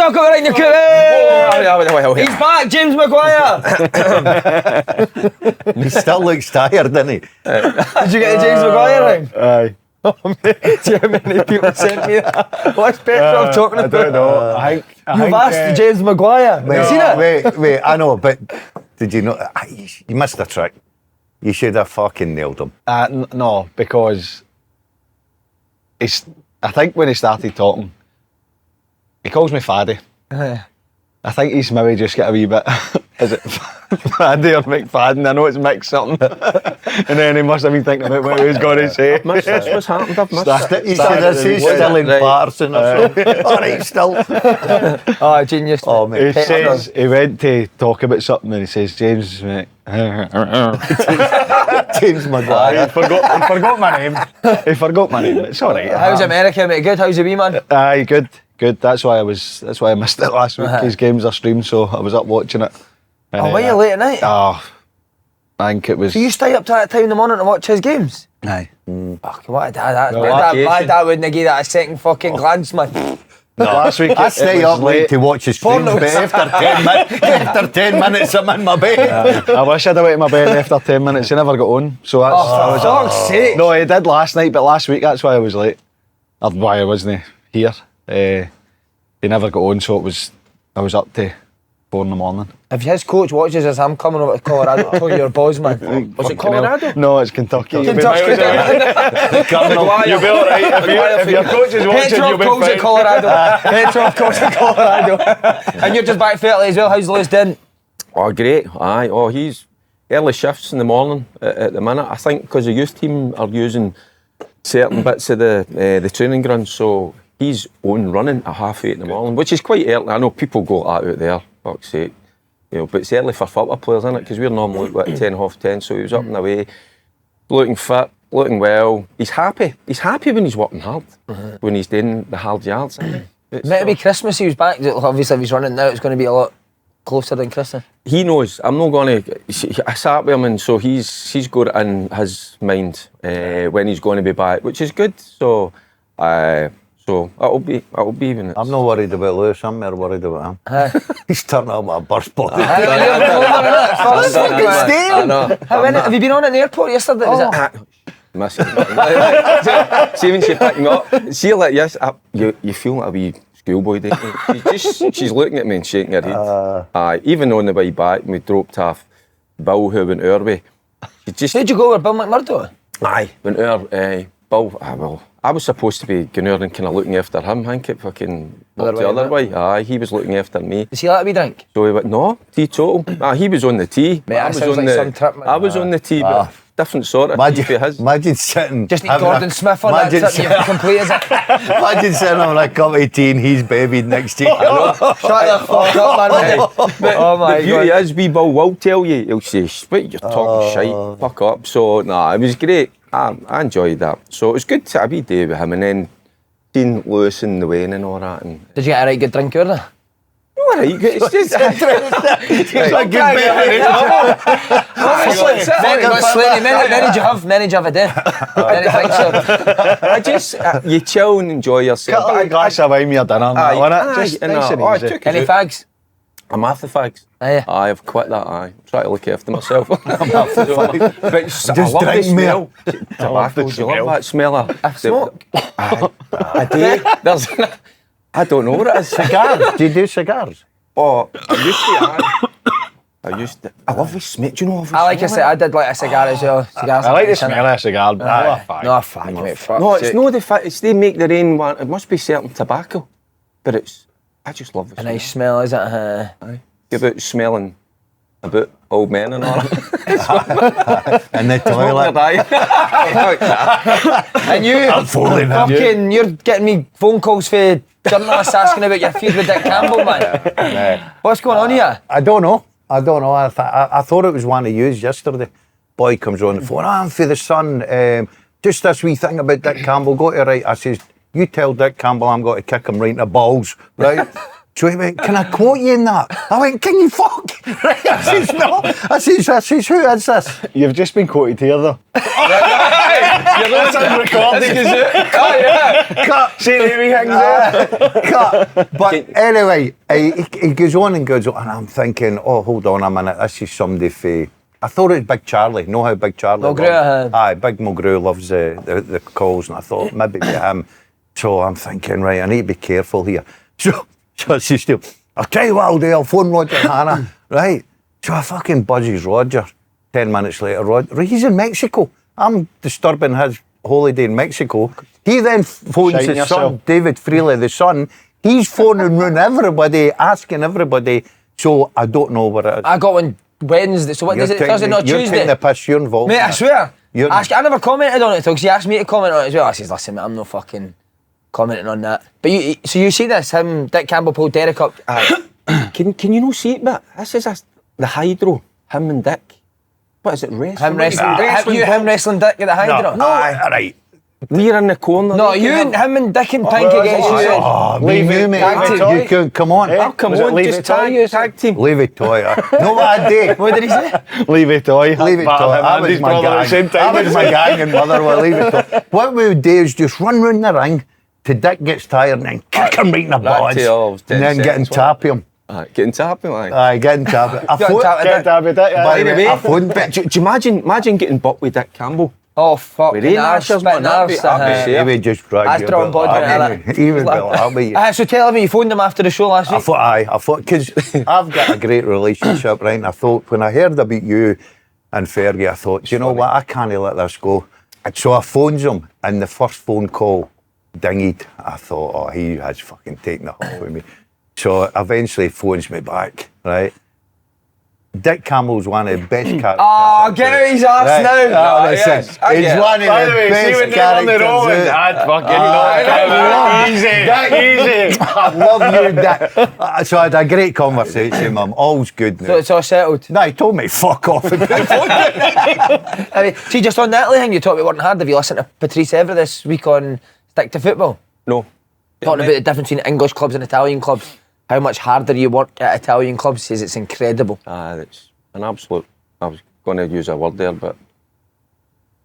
talk about it in your career. He's back, James Maguire. He still looks tired, doesn't he? Did you get the James Maguire ring? Aye. Oh, mate, see how many people sent me that? What's Petrov talking about? I don't know. I think You've asked James Maguire. Have you seen it? Wait, I know, but did you know? You missed a trick. You should have fucking nailed him. No, because I think when he started talking, he calls me Faddy. I think he's maybe just got a wee bit. Is it Faddy or McFadden? I know it's mixed something. And then he must have been thinking about what he was going to say. What's happened? I've missed it. He said he's still in Barson or something. All right, still. Oh, genius. Oh, mate. He says he went to talk about something and he says, James, mate. James Maguire. He forgot my name. He forgot my name. It's all right. How's America, mate? Good? How's the wee man? Aye, good. That's why I missed it last week. His games are streamed, so I was up watching it. And, were you late at night? Oh, I think it was. So you stay up to that time in the morning to watch his games? Aye. Fuck, what a dad. Well, My dad wouldn't have given that a second fucking glance, man. No, last week I stay up late to watch his streams, but after 10 minutes I'm in my bed. I wish I'd have went to my bed after 10 minutes. He never got on. So that's. For fuck's sake. No, he did last night, but last week that's why I was late. Or why I wasn't here. He never got on, so I was up to 4 in the morning. If his coach watches us, I'm coming over to Colorado to tell your boys, man. Was it Colorado? No, it's Kentucky. Kentucky. You'll be alright. If your coach is watching, you'll be fine. Petrov calls it Colorado. Petrov calls it Colorado. And you're just back fairly as well. How's Lewis doing? Oh, great. Aye. Oh, he's early shifts in the morning at the minute. I think because the youth team are using certain bits of the training ground, so he's on running at 8:30 in the morning, which is quite early. I know people go like that out there, fuck's sake. You know, but it's early for football players, isn't it? Because we're normally at 10, 10:30, so he was up and away, looking fit, looking well. He's happy. He's happy when he's working hard, when he's doing the hard yards. Maybe Christmas he was back. Obviously, if he's running now, it's going to be a lot closer than Christmas. He knows. I'm not going to. I sat with him, and so he's got it in his mind when he's going to be back, which is good. So it'll be even. I'm not worried about Lewis, I'm more worried about him. He's turning up with a burst body. Have you been on at the airport yesterday? See when she picked me up, see like yes, you feel like a wee schoolboy, don't you? She's looking at me and shaking her head. Even on the way back, we dropped off Bill, who went our way. Who'd you go with, Bill McMurdo? Aye, went our Bill. Well, I was supposed to be going out and kind of looking after him. I think it fucking the other way. Aye, he was looking after me. Does he like a wee drink? So he went, no, teetotal. He was on the tee. Mate, I was on the tee, but different sort of tea for his. Imagine sitting. Just need Gordon Smith on that tip, you're complete, is it? Imagine sitting on a cup of tea and he's babied next to you. Shut the fuck up, man. Oh my God. The beauty is, wee Bill will tell you, he'll say, "What, you're talking shite, fuck up." So, it was great. I enjoyed that. So it was good to have a wee day with him, and then seeing Lewis and the Wayne and all that. And did you get a right good drink out of there? All right, it's just it's a good bit. Many did you have a day? Many drinks. You chill and enjoy yourself. Cut a glass of wine with your dinner. Just nice and easy. Any fags? I'm off the fags. I've quit that. I try to look after myself. I'm off the fags. But I love the smell. Tobacco. Do you love that smell? I smoke. A day. I don't know what it is. Cigars? Do you do cigars? Oh, I used to. I love the smell. Do you know? I did like a cigar as well. I like the smell of a cigar, but not a fag. Not a fag, mate. No, it's not the fact. It's they make their own one. It must be certain tobacco, but I just love the smell. A nice smell, is it? Aye. About smelling about old men and all that. In the toilet. And you're getting me phone calls for journalists asking about your feud with Dick Campbell, man. What's going on here? I don't know. I thought it was one of yous yesterday. Boy comes on the phone, I'm for the Sun. Just this wee thing about Dick Campbell, got it right. I says, you tell Dick Campbell I'm going to kick him right in the balls, right? So he went, can I quote you in that? I went, can you fuck? Right, I says, no. I says, who is this? You've just been quoted here, though. That's unrecorded. Oh, yeah. Cut. See the wee things there? Cut. But anyway, he goes on, and I'm thinking, oh, hold on a minute, this is somebody for... I thought it was Big Charlie. Know how Big Charlie Mulgrew, Aye, Big Mulgrew loves the calls, and I thought maybe be him. So I'm thinking, right, I need to be careful here. So she's still, I'll tell you what I'll do, I'll phone Roger Hannah. Right. So I fucking buzzes Roger. 10 minutes later, Roger, he's in Mexico. I'm disturbing his holiday in Mexico. He then phones Shine his yourself. son, David Freely, the son. He's phoning round everybody, asking everybody. So I don't know what it is. I got one Wednesday, so what is it? Thursday, not You're Tuesday? taking the piss, you're involved. Mate, in I it. swear. You're- I never commented on it because he asked me to comment on it as well. I says, listen, mate, I'm no fucking commenting on that. But so you see this, Dick Campbell pulled Derek up. Can you not see it, but this is the hydro, him and Dick. What is it, wrestling? Him wrestling, him wrestling Dick at the hydro. Aye, right. We're in the corner. No, like, you and him and Dick and Pink well, against you. Oh, Leave me, it, mate. tag You team. can come on. Oh, come Was it on, leave just it toy, tag team. Leave it toy. Know what I did? What did he say? Leave it toy. Leave it toy. That was my gang. That was my gang and Motherwell. Leave it toy. What we would do is just run round the ring till Dick gets tired and then kick him right in the balls. And then get and tap him. Getting tapping, like. Aye, get and tap him. By the way, I phoned But do you imagine getting bucked with Dick Campbell? Oh, fuck. With eight ashes, man, that'd be he would just drag That's you. drawing body. He would be like, So tell me, you phoned him after the show last week? I thought, because I've got a great relationship, right? And I thought, when I heard about you and Fergie, I thought, do you know what? I can't let this go. And so I phoned him, and the first phone call dinged. I thought, oh, he has fucking taken it off with me. So eventually phones me back, right? Dick Campbell's one of the best characters. Oh, get out his arse Right. now. Oh, listen, he's one of By the the way, see best when they're on their own, characters. I'd fucking easy. I love you, Dick. So I had a great conversation, Mum. All's good now. So it's all settled. No, he told me fuck off. I mean, see, just on the Italy thing, you talked about working hard. Have you listened to Patrice Evra this week on Stick to Football? No. Talking about the difference between English clubs and Italian clubs. How much harder you work at Italian clubs. Says it's incredible. It's an absolute. I was going to use a word there, but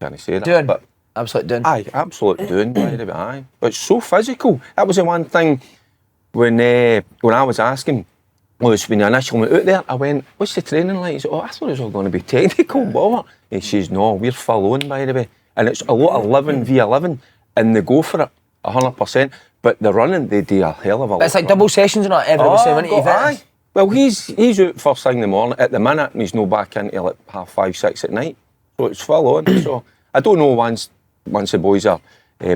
can't say that. Doing. But Absolute doing. aye, absolute doing. By the way, aye. But it's so physical. That was the one thing when I was asking. Was when you initially went out there, I went, "What's the training like?" He said, "Oh, I thought it was all going to be technical." What? He says, "No, we're full on, by the way, and it's a lot of 11v11, and they go for it 100%. But the running, they do a hell of a lot. It's like double sessions and not every minute you aye. fit. Well, he's out first thing in the morning. At the minute, and he's no back into like 5:30, 6 at night. So it's full on. So I don't know once the boys are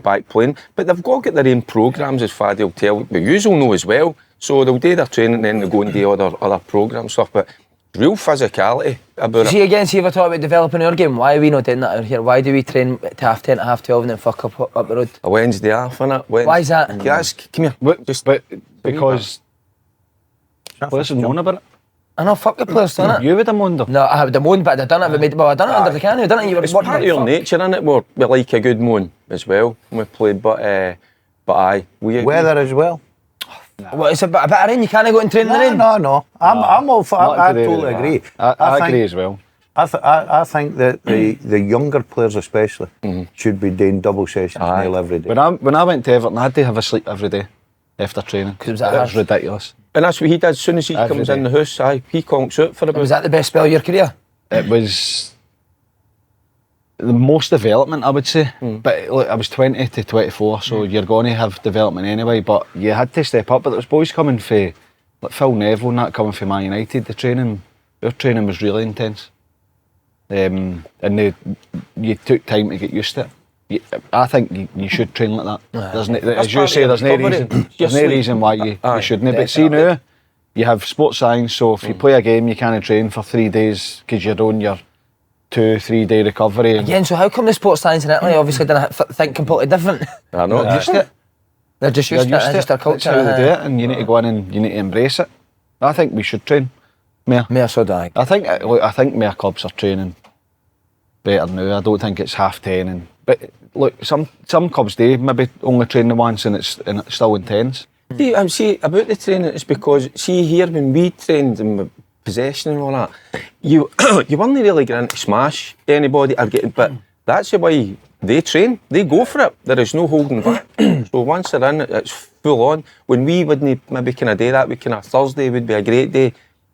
back playing, but they've got to get their own programmes, as Faddy will tell. But you will know as well. So they'll do their training and then they'll go and do other programme stuff. But real physicality about See it. again, see if I talk about developing our game. Why are we not doing that out here? Why do we train to 10:30 to 12:30 and then fuck up the road? A Wednesday half, innit? Why is that? Come here. But because players have known about it. I know, fuck the players, done it. You would have moaned though. No, I would have moaned, but I'd done it. Well, I done it under the can. I done it. You were It's part of your nature, innit? We like a good moan as well when we play, but aye, we agree. Weather as well. Well, it's a bit of rain. You can't go and train in the rain. No. I'm all for. I today, totally agree. I think- agree as well. I think that the younger players especially should be doing double sessions Aye. nail every day. When I went to Everton, I had to have a sleep every day after training. 'Cause it was that It was hard. ridiculous. And that's what he does. As soon as he Every comes day. in the house, he conks out for a bit. Was that the best spell of your career? It was the most development, I would say. But look, I was 20 to 24, so you're going to have development anyway. But you had to step up. But there was boys coming for, like Phil Neville and that, coming for Man United. Their training was really intense. And you took time to get used to it. I think you should train like that. There's no, as you part say, of there's no recovery. reason. Your There's no sleep. reason why you Aye, shouldn't. But see now, you have sports science. So if you play a game, you can't train for 3 days because you're on your 2-3 day recovery. And Again, so how come the sports science in Italy obviously didn't think completely different? I know. They're used to it. They're just They're used to it. used It's to just it. their That's culture. how they do it, and you need to go in and you need to embrace it. I think we should train more. Me, so do I. I think more clubs are training better now. I don't think it's 10:30. But look, some clubs do maybe only train the once and it's still intense. See, about the training, it's because, see here when we trained and possession and all that, you weren't really going to smash anybody or get, but that's why they train, they go for it. There is no holding back. So once they're in, it's full on. When we wouldn't maybe kind of do that, we kind of Thursday would be a great day. In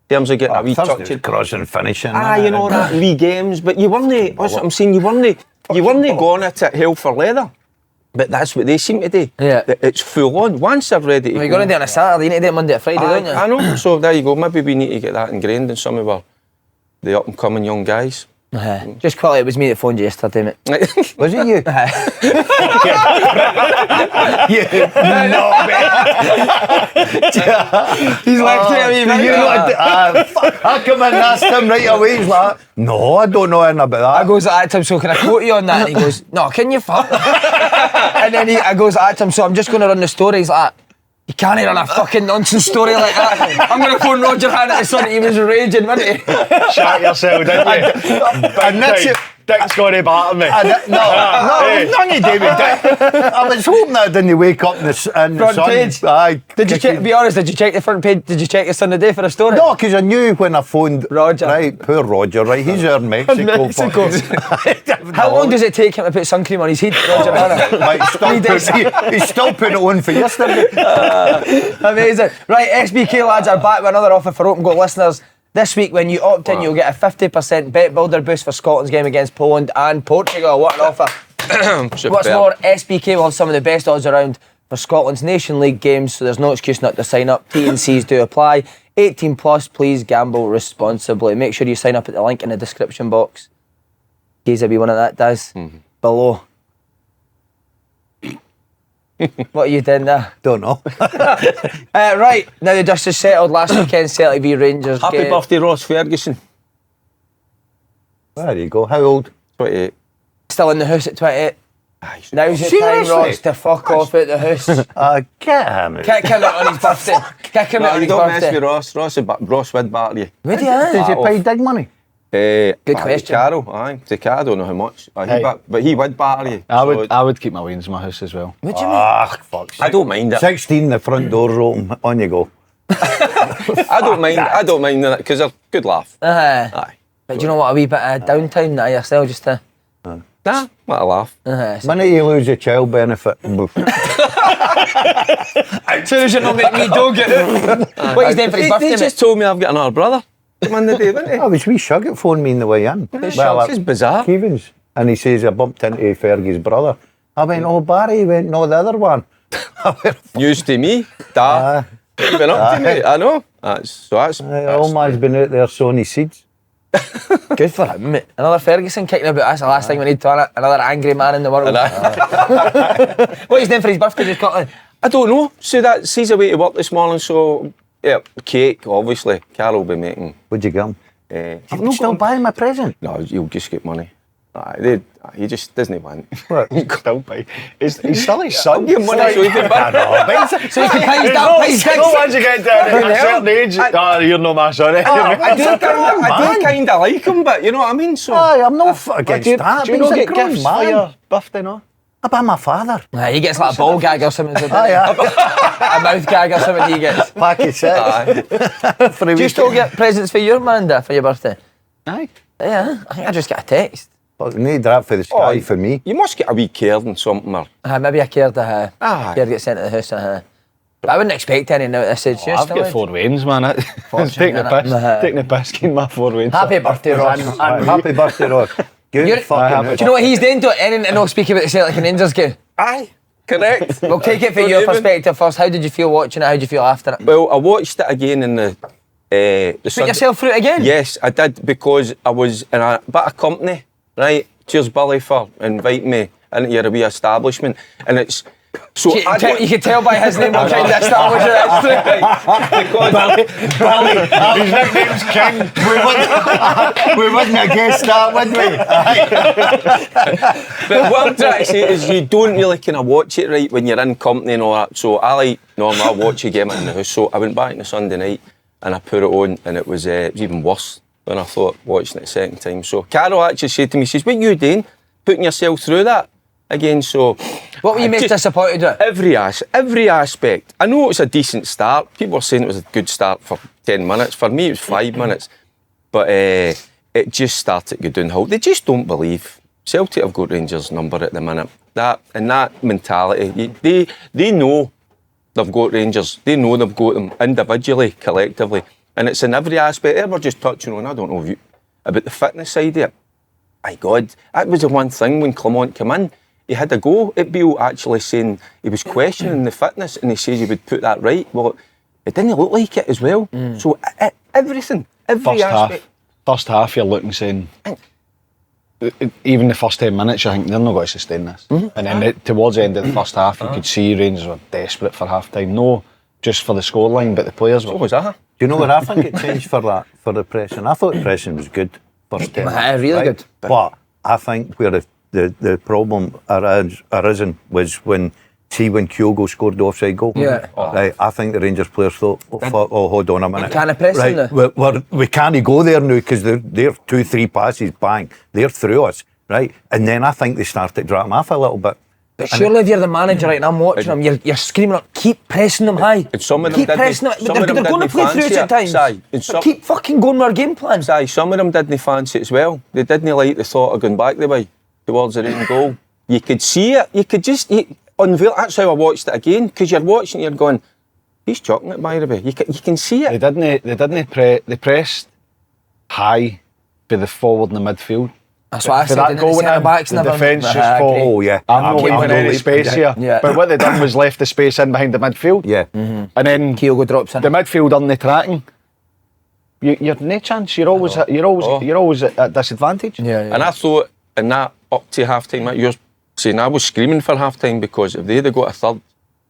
terms of getting a wee touch, cross and finishing. you know that wee games, but you weren't. That's what I'm saying. You weren't going at it hell for leather. But that's what they seem to do. Yeah. It's full on. Once they're ready to You're going to do it on a Saturday, you need to do it Monday to Friday, don't you? I know. So there you go. Maybe we need to get that ingrained in some of the up and coming young guys. Just quickly, it was me that phoned you yesterday, mate. Was it you? He's left it me, I come in and asked him right away. He's like, no, I don't know anything about that. I goes at him, so can I quote you on that? And he goes, no, can you fuck? And then I goes at him, so I'm just going to run the story. He's like, you can't run a fucking nonsense story like that. I'm going to phone Roger Hannah to son. He was raging, wasn't he? Shut yourself, didn't you? And that's it. Dick's going to batter me. No, nothing to do with Dick. I was hoping that I didn't wake up in the Front sun. page. Aye. Did you check, be honest, did you check the front page? Did you check the Sunday for a story? No, because I knew when I phoned Roger. Right, poor Roger, right? He's our Mexico. How long does it take him to put sun cream on his head, Roger Hannah? Mate, he's still putting it on for yesterday. Amazing. Right, SBK lads are back with another offer for open goal listeners. This week, when you opt in, you'll get a 50% bet builder boost for Scotland's game against Poland and Portugal. What an offer. What's more, SBK will have some of the best odds around for Scotland's Nation League games, so there's no excuse not to sign up. T&Cs do apply. 18 plus, please gamble responsibly. Make sure you sign up at the link in the description box. In case be one of that does. Below. What are you doing there? Don't know. Right, now the dust is settled. Last weekend, Celtic v Rangers. Happy birthday, Ross Ferguson. There you go. How old? 28. Still in the house at 28. Now's your time, Seriously? Ross, to fuck off out the house. Get him out. Kick him out on his birthday. Kick him out on You his don't mess birthday. with Ross. Ross would batter you. Would you? Did you pay dig money? Good question. Carol, aye. I don't know how much. But he would batter you. I would keep my wings in my house as well. Would you, mate? Ah, fuck. I don't mind it. 16, the front door's open. On you go. I don't mind that because they're good laugh. Aye. But do you know what, a wee bit of downtime now yourself, just to... Nah, what a laugh. Minute you lose your child benefit. As soon as you're not making me do get what he's doing for his birthday, They just told me I've got another brother. Come on the day, didn't I was wee Shugget phoned me on the way in. This is bizarre. Stevens. And he says, I bumped into Fergie's brother. I went, oh, Barry. He went, no, the other one. News to me. You've been up to me. I know. That's Old man's been out there sowing his seeds. Good for him, mate. Another Ferguson kicking about. That's the last thing we need to on it. Another angry man in the world. What he's doing for his birthday, just got I don't know. So he's away to work this morning, so yeah, cake, obviously. Carol will be making. What'd you get him? I'm You still buying my present? No, you'll just get money. He just doesn't want. What? Still pay. He's still his son. Give him money so he can buy. so he can pay his dad. Once you get down to a certain age, you're not my son. I do kind of like him, but you know what I mean? So Aye, I'm not against that. Do you not get gifts for your birthday, no? I buy my father. He gets like a ball gag or something. Aye, A mouth gag or something he gets. Pack of six. Do you still get presents for your Miranda for your birthday? Aye. Yeah, I think I just got a text. But need that for the sky for me. You must get a wee card and something or... Maybe I cared to Aye. care get sent to the house. But I wouldn't expect any now at this age. I've got 4 wins, man. Taking the piss, getting my 4 wins. Happy birthday, Ross. Happy birthday, Ross. Good fucking. Do you know what he's doing to it? Anything to not speak about the Celtic and Rangers game? Aye, correct. We'll take it from your perspective first. How did you feel watching it? How did you feel after it? Well, I watched it again in the Put yourself through it again? Yes, I did, because I was in a bit of company, right? Cheers, Billy, for inviting me into your wee establishment. And it's... So you can tell by his name what kind of establishment it's through. Billy. His nickname's King. We wouldn't have guessed that, would we? But what I'm trying to say is you don't really kind of watch it right when you're in company and all that. So I normally I watch a game in the house. So I went back on the Sunday night and I put it on, and it was even worse than I thought watching it the second time. So Carol actually said to me, she says, what are you doing? Putting yourself through that? again. So, What were you most disappointed with? every aspect. I know it's a decent start. People are saying it was a good start for 10 minutes. For me, it was 5 minutes. But it just started to go downhill. They just don't believe. Celtic have got Rangers' number at the minute. That mentality, they know they've got Rangers. They know they've got them individually, collectively. And it's in every aspect. There we're just touching on, I don't know about the fitness side of it. My God, that was the one thing when Clement came in. He had a go at Beale actually saying he was questioning the fitness and he says he would put that right. Well, it didn't look like it as well. So everything, every aspect. First half, you're looking saying, even the first 10 minutes, you think they're not going to sustain this. And then towards the end of the first half, you could see Rangers were desperate for half time. No, just for the scoreline, but the players were. What was that? Do you know what I think it changed for the pressing? I thought the pressing was good first 10 minutes. Really good. But I think where the problem arisen was when Kyogo scored the offside goal. Yeah. Right, I think the Rangers players thought, hold on a minute. Can't press them right, we can't go there now because they're 2-3 passes, bang, they're through us, right? And then I think they started to drop them off a little bit. But surely if you're the manager, right, and I'm watching them, you're screaming up, keep pressing them high. And some of them keep pressing them. They're going to play through it at times. But keep fucking going with our game plan. Some of them didn't fancy it as well. They didn't like the thought of going back the way towards the own goal. You could see it. You could just unveil. That's how I watched it again, because you're watching, you're going, he's chucking it by the way. You can see it. They pressed high by the forward in the midfield. That's what I said. That goal the defence just thought, oh yeah, I'm not leaving any space here. Yeah. But what they done was left the space in behind the midfield. Yeah. And then Kyogo drops in. The midfield on the tracking. You're no chance. You're always at disadvantage. Yeah. And I thought in that up to half time, you're saying I was screaming for half time because if they'd have got a third,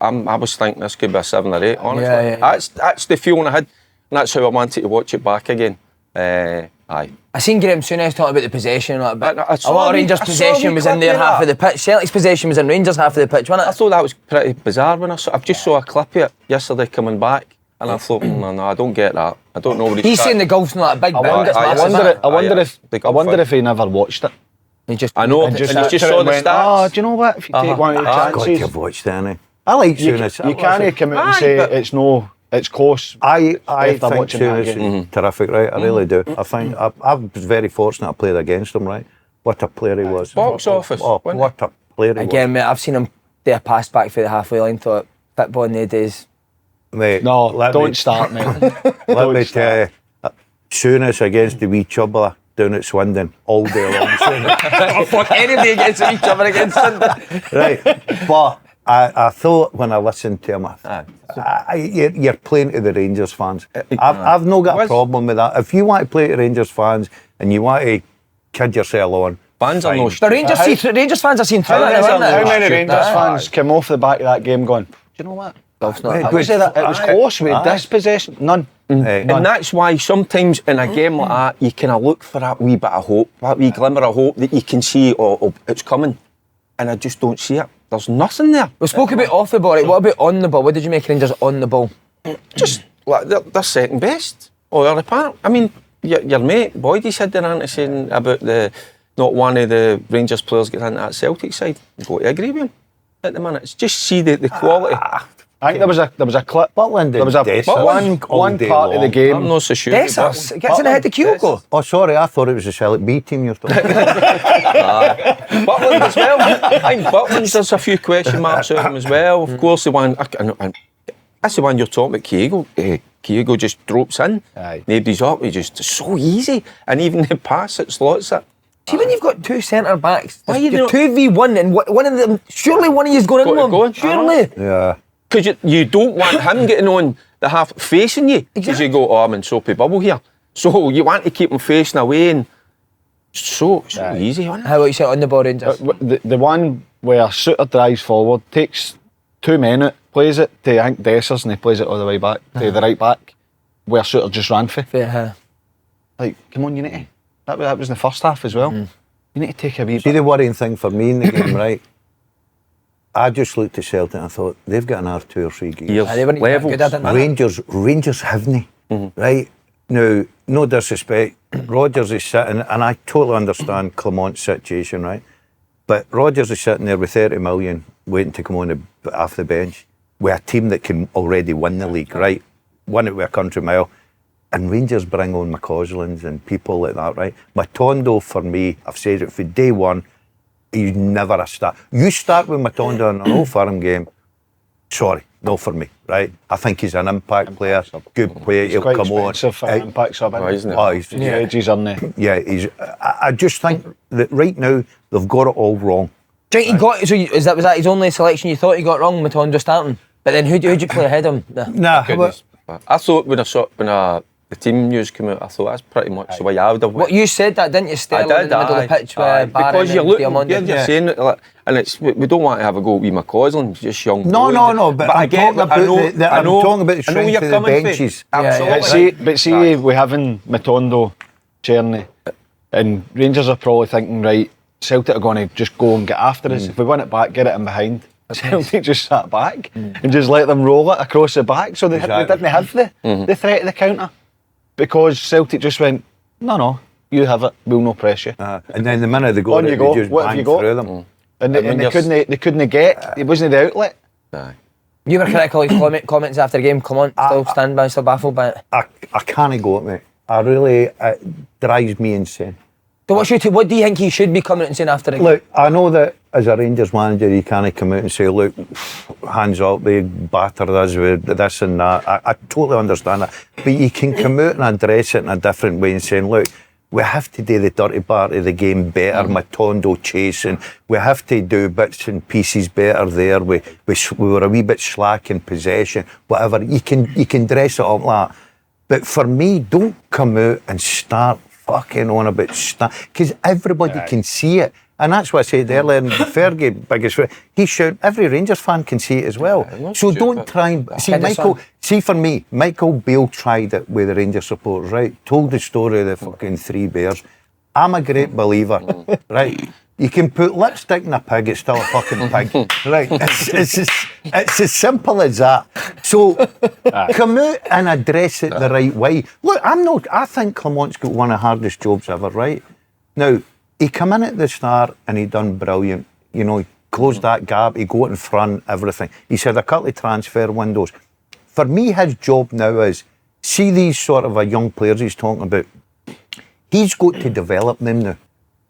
I was thinking this could be a 7 or 8. Honestly, that's the feeling I had, and that's how I wanted to watch it back again. Aye. I seen Graham Souness talking about the possession a bit. A lot of Rangers' possession was in their half of the pitch. Celtic's possession was in Rangers' half of the pitch, wasn't it? I thought that was pretty bizarre when I just saw a clip of it yesterday coming back, and I thought, no, I don't get that. I don't know what he's saying the golf's not a big bit. I wonder if he never watched it. I know, and just saw the stats. Do you know what? If you take one of the chances, God, you've watched it, innit? I like Souness. You can't come out and say it's close. I think Souness is terrific, right? I really do. I think I was very fortunate I played against him, right? What a player he was. Box office. What a player he was. Again, mate, I've seen him do a pass back for the halfway line. Thought football in the days. Mate, no, don't start, mate. Let me tell you, Souness against the wee chubbler down at Swindon all day long. Fuck anybody against the wee chubbler against Swindon. Right, but I thought when I listened to him, you're playing to the Rangers fans. I've not got a problem with that. If you want to play to Rangers fans and you want to kid yourself on, fans are no the Rangers fans are seen through it. How many Rangers fans came off the back of that game going, do you know what? I would say that it was close with this possession. None. And that's why sometimes in a game like that, you kind of look for that wee bit of hope, that wee glimmer of hope that you can see, it's coming. And I just don't see it. There's nothing there. We spoke about off the ball, right? What about on the ball? What did you make Rangers on the ball? Just like they're second best. Or apart. I mean, your mate Boydie said their answer saying about not one of the Rangers players getting into that Celtic side. I've got to agree with him at the minute. It's just see the quality. I think there was a clip. Butland there was one part of the game. I'm not so sure. Dessers, it gets in the head of Kyogo. Oh, sorry, I thought it was a Celtic B team you're talking Butland as well. I think Butland, there's a few question marks on him as well. Of course, the one, that's the one you're talking about, Kyogo. Kyogo just drops in. Nobody's up, it's so easy. And even the pass, it slots it. See, when you've got two centre backs, you're 2v1 and one of them, surely one of you's going in one. Surely. Yeah. Because you don't want him getting on the half facing you. Because you go, I'm in soapy bubble here. So you want to keep him facing away and so easy, isn't it? How about you say on the ball, Rangers? The one where Suter drives forward, takes 2 men out, plays it to, I think, Dessers, and he plays it all the way back to the right back, where Suter just ran for. Like, come on, you need to. That was in the first half as well. You need to take a wee bit. See, the worrying thing for me in the game, right? I just looked at Celtic and I thought, they've got another 2 or 3 games. Rangers haven't, right? Now, no disrespect, Rodgers is sitting, and I totally understand Clement's situation, right? But Rodgers is sitting there with 30 million waiting to come on off the bench with a team that can already win the league, right? Win it with a country mile. And Rangers bring on McCauslands and people like that, right? Matondo, for me, I've said it for day one, he's never a start. You start with Matondo in an Old Firm game, sorry, no for me, right? I think he's an impact player, good player, he'll quite come on. expensive for an impact sub, isn't it? Oh, he's, the edges on there. yeah, he's. I just think that right now they've got it all wrong. Do you think he got? So was that his only selection you thought he got wrong, Matondo starting? But then who'd you play ahead of him? Nah, Goodness. I thought when the team news came out, I thought that's pretty much the way I would have went. What you said that, didn't you? Sterling in the middle of the pitch with Barren because you're and looking, Diamond. you're saying it, like, and it's we don't want to have a go with McCausland, just young. No, but I'm talking about I know, talking about the I know strength you're of the coming benches. from. Yeah, But see, we having Matondo, Czerny, and Rangers are probably thinking, right, Celtic are going to just go and get after us. If we win it back, get it in behind. Celtic just sat back and just let them roll it across the back, so they didn't have the threat of the counter. Because Celtic just went, no, you have it, we'll no press you. And then the minute they got On it, you go. they just What have you banged got? through them. And they couldn't get, it wasn't the outlet. Aye. You were critical of comments after the game. Clement, still stand by, still baffled by it. I can't go at me. I really, it drives me insane. So what do you think he should be coming out and saying after it? Look, I know that as a Rangers manager, you can't come out and say, look, hands up, they battered us with this and that. I totally understand that. But you can come out and address it in a different way and saying, look, we have to do the dirty part of the game better, Matondo chasing. We have to do bits and pieces better there. We were a wee bit slack in possession, whatever. You can dress it up like that. But for me, don't come out and start fucking on about stuff, because everybody can see it. And that's what I said earlier, and Fergie, biggest, he shouted, every Rangers fan can see it as well. So don't try and, see for me, Michael Beale tried it with the Rangers supporters, right? Told the story of the fucking three bears. I'm a great believer, right? You can put lipstick in a pig, it's still a fucking pig, right? It's as simple as that. So come out and address it the right way. Look, I think Clement's got one of the hardest jobs ever, right? Now, he come in at the start and he done brilliant. You know, he closed that gap, he got in front, everything. He's had a couple of transfer windows. For me, his job now is, see these sort of young players he's talking about, he's got to develop them now.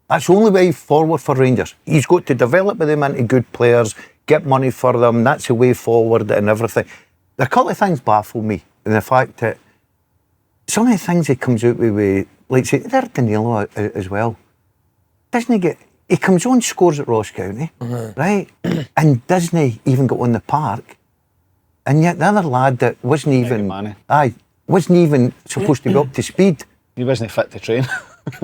That's the only way forward for Rangers. He's got to develop them into good players, get money for them, that's the way forward and everything. A couple of things baffle me, in the fact that some of the things he comes out with, like say, they're Danilo as well. Doesn't he get, he comes on, scores at Ross County, right? And doesn't he even go on the park? And yet the other lad that wasn't even supposed to be up to speed. He wasn't fit to train.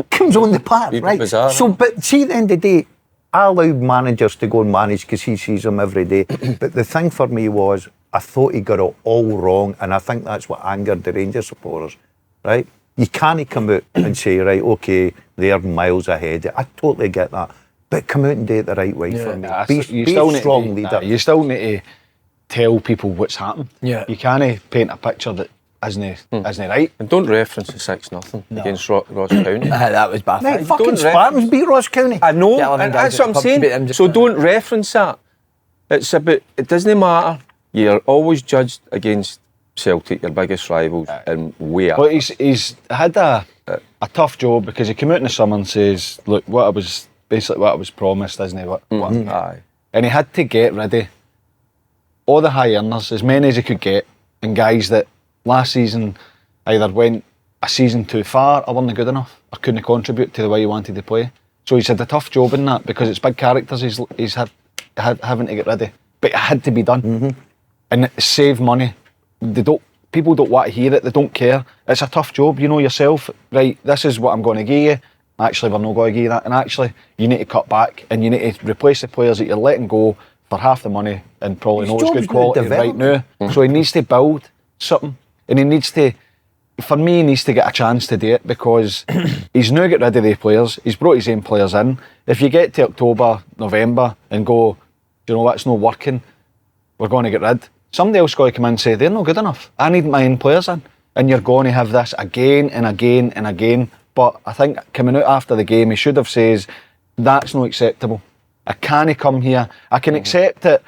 Comes on the park, right? Bizarre, so, but see, at the end of the day, I allow managers to go and manage because he sees them every day. But the thing for me was, I thought he got it all wrong, and I think that's what angered the Rangers supporters, right? You can't come out and say, right, okay, they're miles ahead. I totally get that. But come out and do it the right way for me. Be a strong leader. You still need to tell people what's happened. Yeah. You can't paint a picture that isn't right. And don't reference the 6-0 against Ross County. That was baffling. Right, fucking Spartans beat Ross County. I know, Yeah, and that's what I'm saying. So don't reference that. It's about, it doesn't matter. You're always judged against Celtic, your biggest rivals, and we are. But he's had a tough job because he came out in the summer and says, look, what I was promised, isn't he? Aye. And he had to get rid of all the high earners, as many as he could get, and guys that last season either went a season too far or weren't good enough or couldn't contribute to the way he wanted to play. So he's had a tough job in that because it's big characters he's had having to get rid of. But it had to be done. And it saved money. People don't want to hear it, they don't care. It's a tough job, you know yourself, right, this is what I'm going to give you. Actually, we're not going to give you that. And actually, you need to cut back and you need to replace the players that you're letting go for half the money and probably not as good quality right now. So he needs to build something. And he needs to get a chance to do it because he's now got rid of the players. He's brought his own players in. If you get to October, November and go, you know what, it's not working, we're going to get rid. Somebody else got to come in and say, they're not good enough. I need my own players in. And you're going to have this again and again and again. But I think coming out after the game, he should have said, that's not acceptable. I can't come here. I can accept that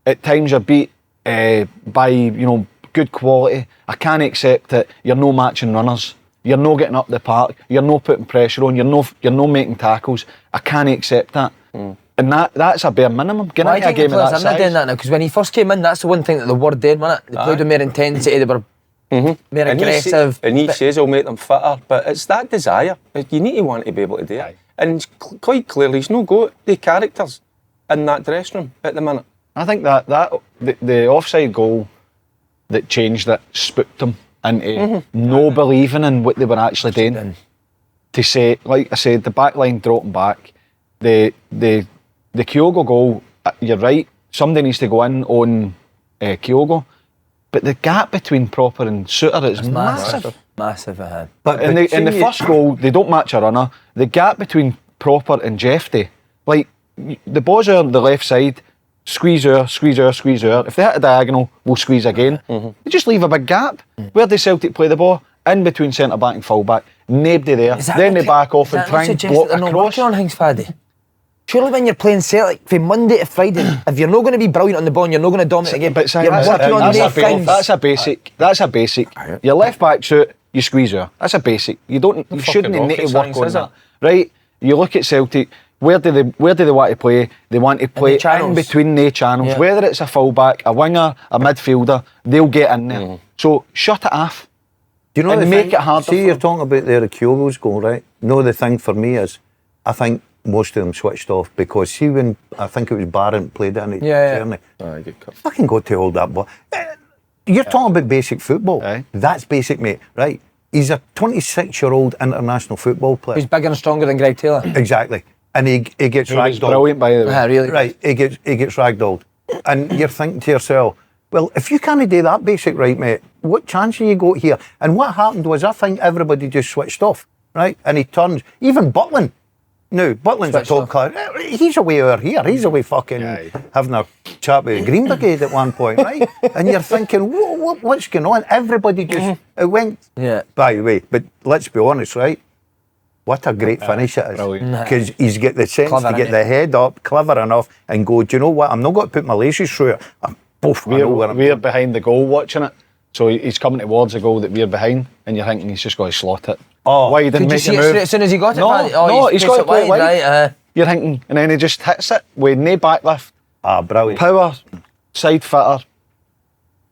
at times you're beat by, you know, good quality. I can't accept that you're no matching runners. You're no getting up the park. You're no putting pressure on. You're no making tackles. I can't accept that. And that's a bare minimum. Getting into a game of that size. Doing that now, because when he first came in, that's the one thing that they were doing, wasn't it? They played with more intensity. They were more aggressive. And he says he'll make them fitter, but it's that desire. You need to want to be able to do it. And quite clearly, he's not got the characters in that dressing room at the minute. I think that the offside goal that changed it spooked him into no believing in what they were actually doing. To say, like I said, the back line dropping back, the Kyogo goal, you're right, somebody needs to go in on Kyogo, but the gap between Proper and Suter is massive. Massive. But in the first goal, they don't match a runner. The gap between Proper and Jeffy, like, the balls are on the left side, squeeze her. If they hit a diagonal, we'll squeeze again. They just leave a big gap. Where does Celtic play the ball? In between centre back and full back. Nobody there. Then they back off and try and block across. On things, Faddy? Surely when you're playing Celtic from Monday to Friday, if you're not going to be brilliant on the ball and you're not going to dominate the game, but you're working on these things. That's a basic. Your left back shoot, you squeeze her. That's a basic. You shouldn't need to work on that. Right? You look at Celtic. Where do they want to play? They want to play in between the channels. Yeah. Whether it's a fullback, a winger, a midfielder, they'll get in there. So shut it off. Do you know and make it harder? See, you're talking about the Kyogo's goal, right? No, the thing for me is, I think most of them switched off because see when I think it was Barron played it in the journey. Fucking got to hold that ball. You're talking about basic football. That's basic, mate. Right? He's a 26-year-old international football player. He's bigger and stronger than Greg Taylor. Exactly. And he gets ragdolled. Brilliant, by the way. Really. Right, he gets ragdolled. And you're thinking to yourself, well, if you can't do that basic right, mate, what chance have you got here? And what happened was, I think everybody just switched off, right? And he turns, even Butland. No, Butland's a top class. He's away over here. He's away fucking having a chat with Green Brigade at one point, right? And you're thinking, what's going on? Everybody just, it went. Yeah. By the way, but let's be honest, right? What a great finish it is. Because he's got the sense to get the head up, clever enough, and go, do you know what? I'm not going to put my laces through it. We're behind the goal watching it. So he's coming towards the goal that we're behind, and you're thinking he's just going to slot it. Oh, why he didn't make the move? As soon as he got it? No, he's got to play it wide. Right, you're thinking, and then he just hits it with no backlift. Brilliant. Power, side fitter.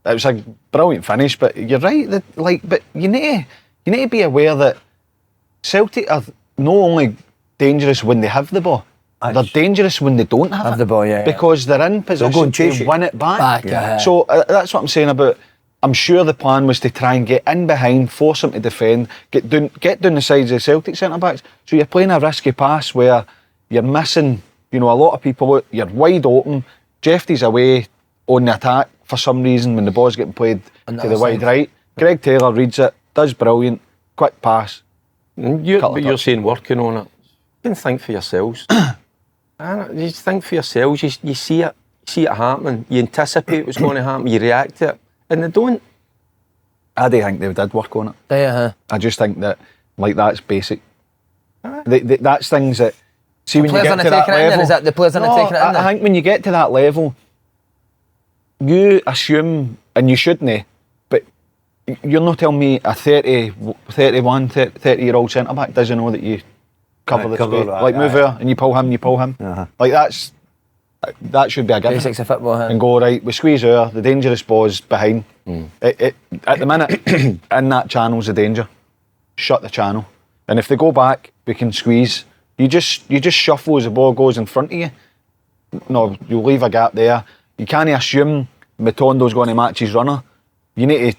It was a brilliant finish, but you're right. But you need to be aware that Celtic are not only dangerous when they have the ball, they're dangerous when they don't have the ball, because they're in position to win it back. So that's what I'm saying about. I'm sure the plan was to try and get in behind, force them to defend, get down the sides of the Celtic centre backs. So you're playing a risky pass where you're missing, a lot of people. You're wide open. Jeffy's away on the attack for some reason when the ball's getting played to the wide right. Greg Taylor reads it, does brilliant, quick pass. You're saying working on it. You can think for yourselves. You think for yourselves. You see it happening. You anticipate what's going to happen. You react to it, and they don't. I don't think they did work on it. I just think that that's basic. That's things that. See, when you get to that level, is that the players aren't taking it in there? I think when you get to that level, you assume, and you shouldn't, but you're not telling me a 30-year-old centre-back doesn't know that you cover the space. Like, move here, and you pull him. Like, that should be a given. Basics of football, and go, right, we squeeze here, the dangerous ball's behind. At the minute, in that channel's the danger. Shut the channel. And if they go back, we can squeeze. You just shuffle as the ball goes in front of you. No, you'll leave a gap there. You can't assume Matondo's going to match his runner. You need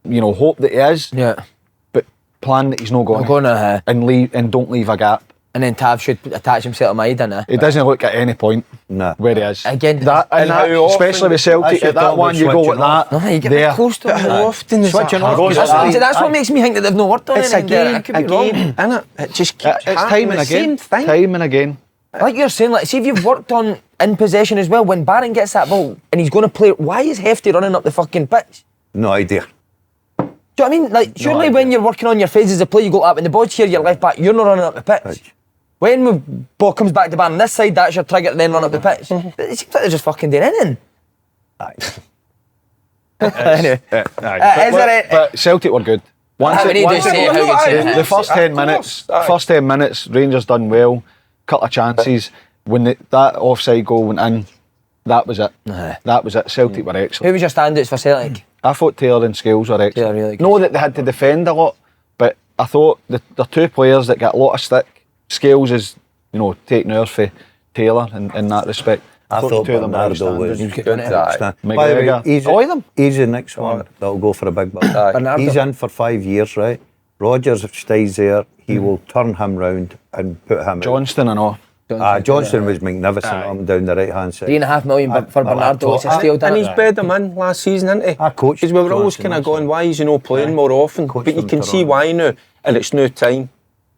to, hope that he is. Yeah. But plan that he's not going to. And don't leave a gap. And then Tav should attach himself to my head, It doesn't look at any point where he is. Again, especially with Celtic, at that one, you go with that. No, you get close to it. How often is that? That's what makes me think that they've not worked on it. It's a game, innit? It just keeps time and again. Time and again. Like you're saying, see if you've worked on in possession as well, when Barron gets that ball and he's going to play, why is Hefty running up the fucking pitch? No idea. Do you know what I mean? Surely when you're working on your phases of play, you go up and the ball's here, your left back, you're not running up the pitch. When the ball comes back to Barron this side, that's your trigger, and then run up the pitch. It seems like they're just fucking doing anything. Anyway, but Celtic were good. The first 10 minutes, Rangers done well. Couple of chances. When that offside goal went in, that was it. That was it. Celtic were excellent. Who was your standouts for Celtic? I thought Taylor and Scales were excellent. Taylor really good. Know that they had to defend a lot, but I thought the two players that get a lot of stick. Scales is, taking ours for Taylor in that respect. I thought Bernardo was good. By the way, he's the next one that'll go for a big bill. He's in for 5 years, right? Rodgers, if stays there, he will turn him round and put him Johnston and all. Johnston was magnificent on down the right-hand side. $3.5 million for Bernardo. It's a steal, and he's bed him in last season, isn't he? I coached Because we were always kind of going, why is he not playing more often? But you can see why now, and it's now time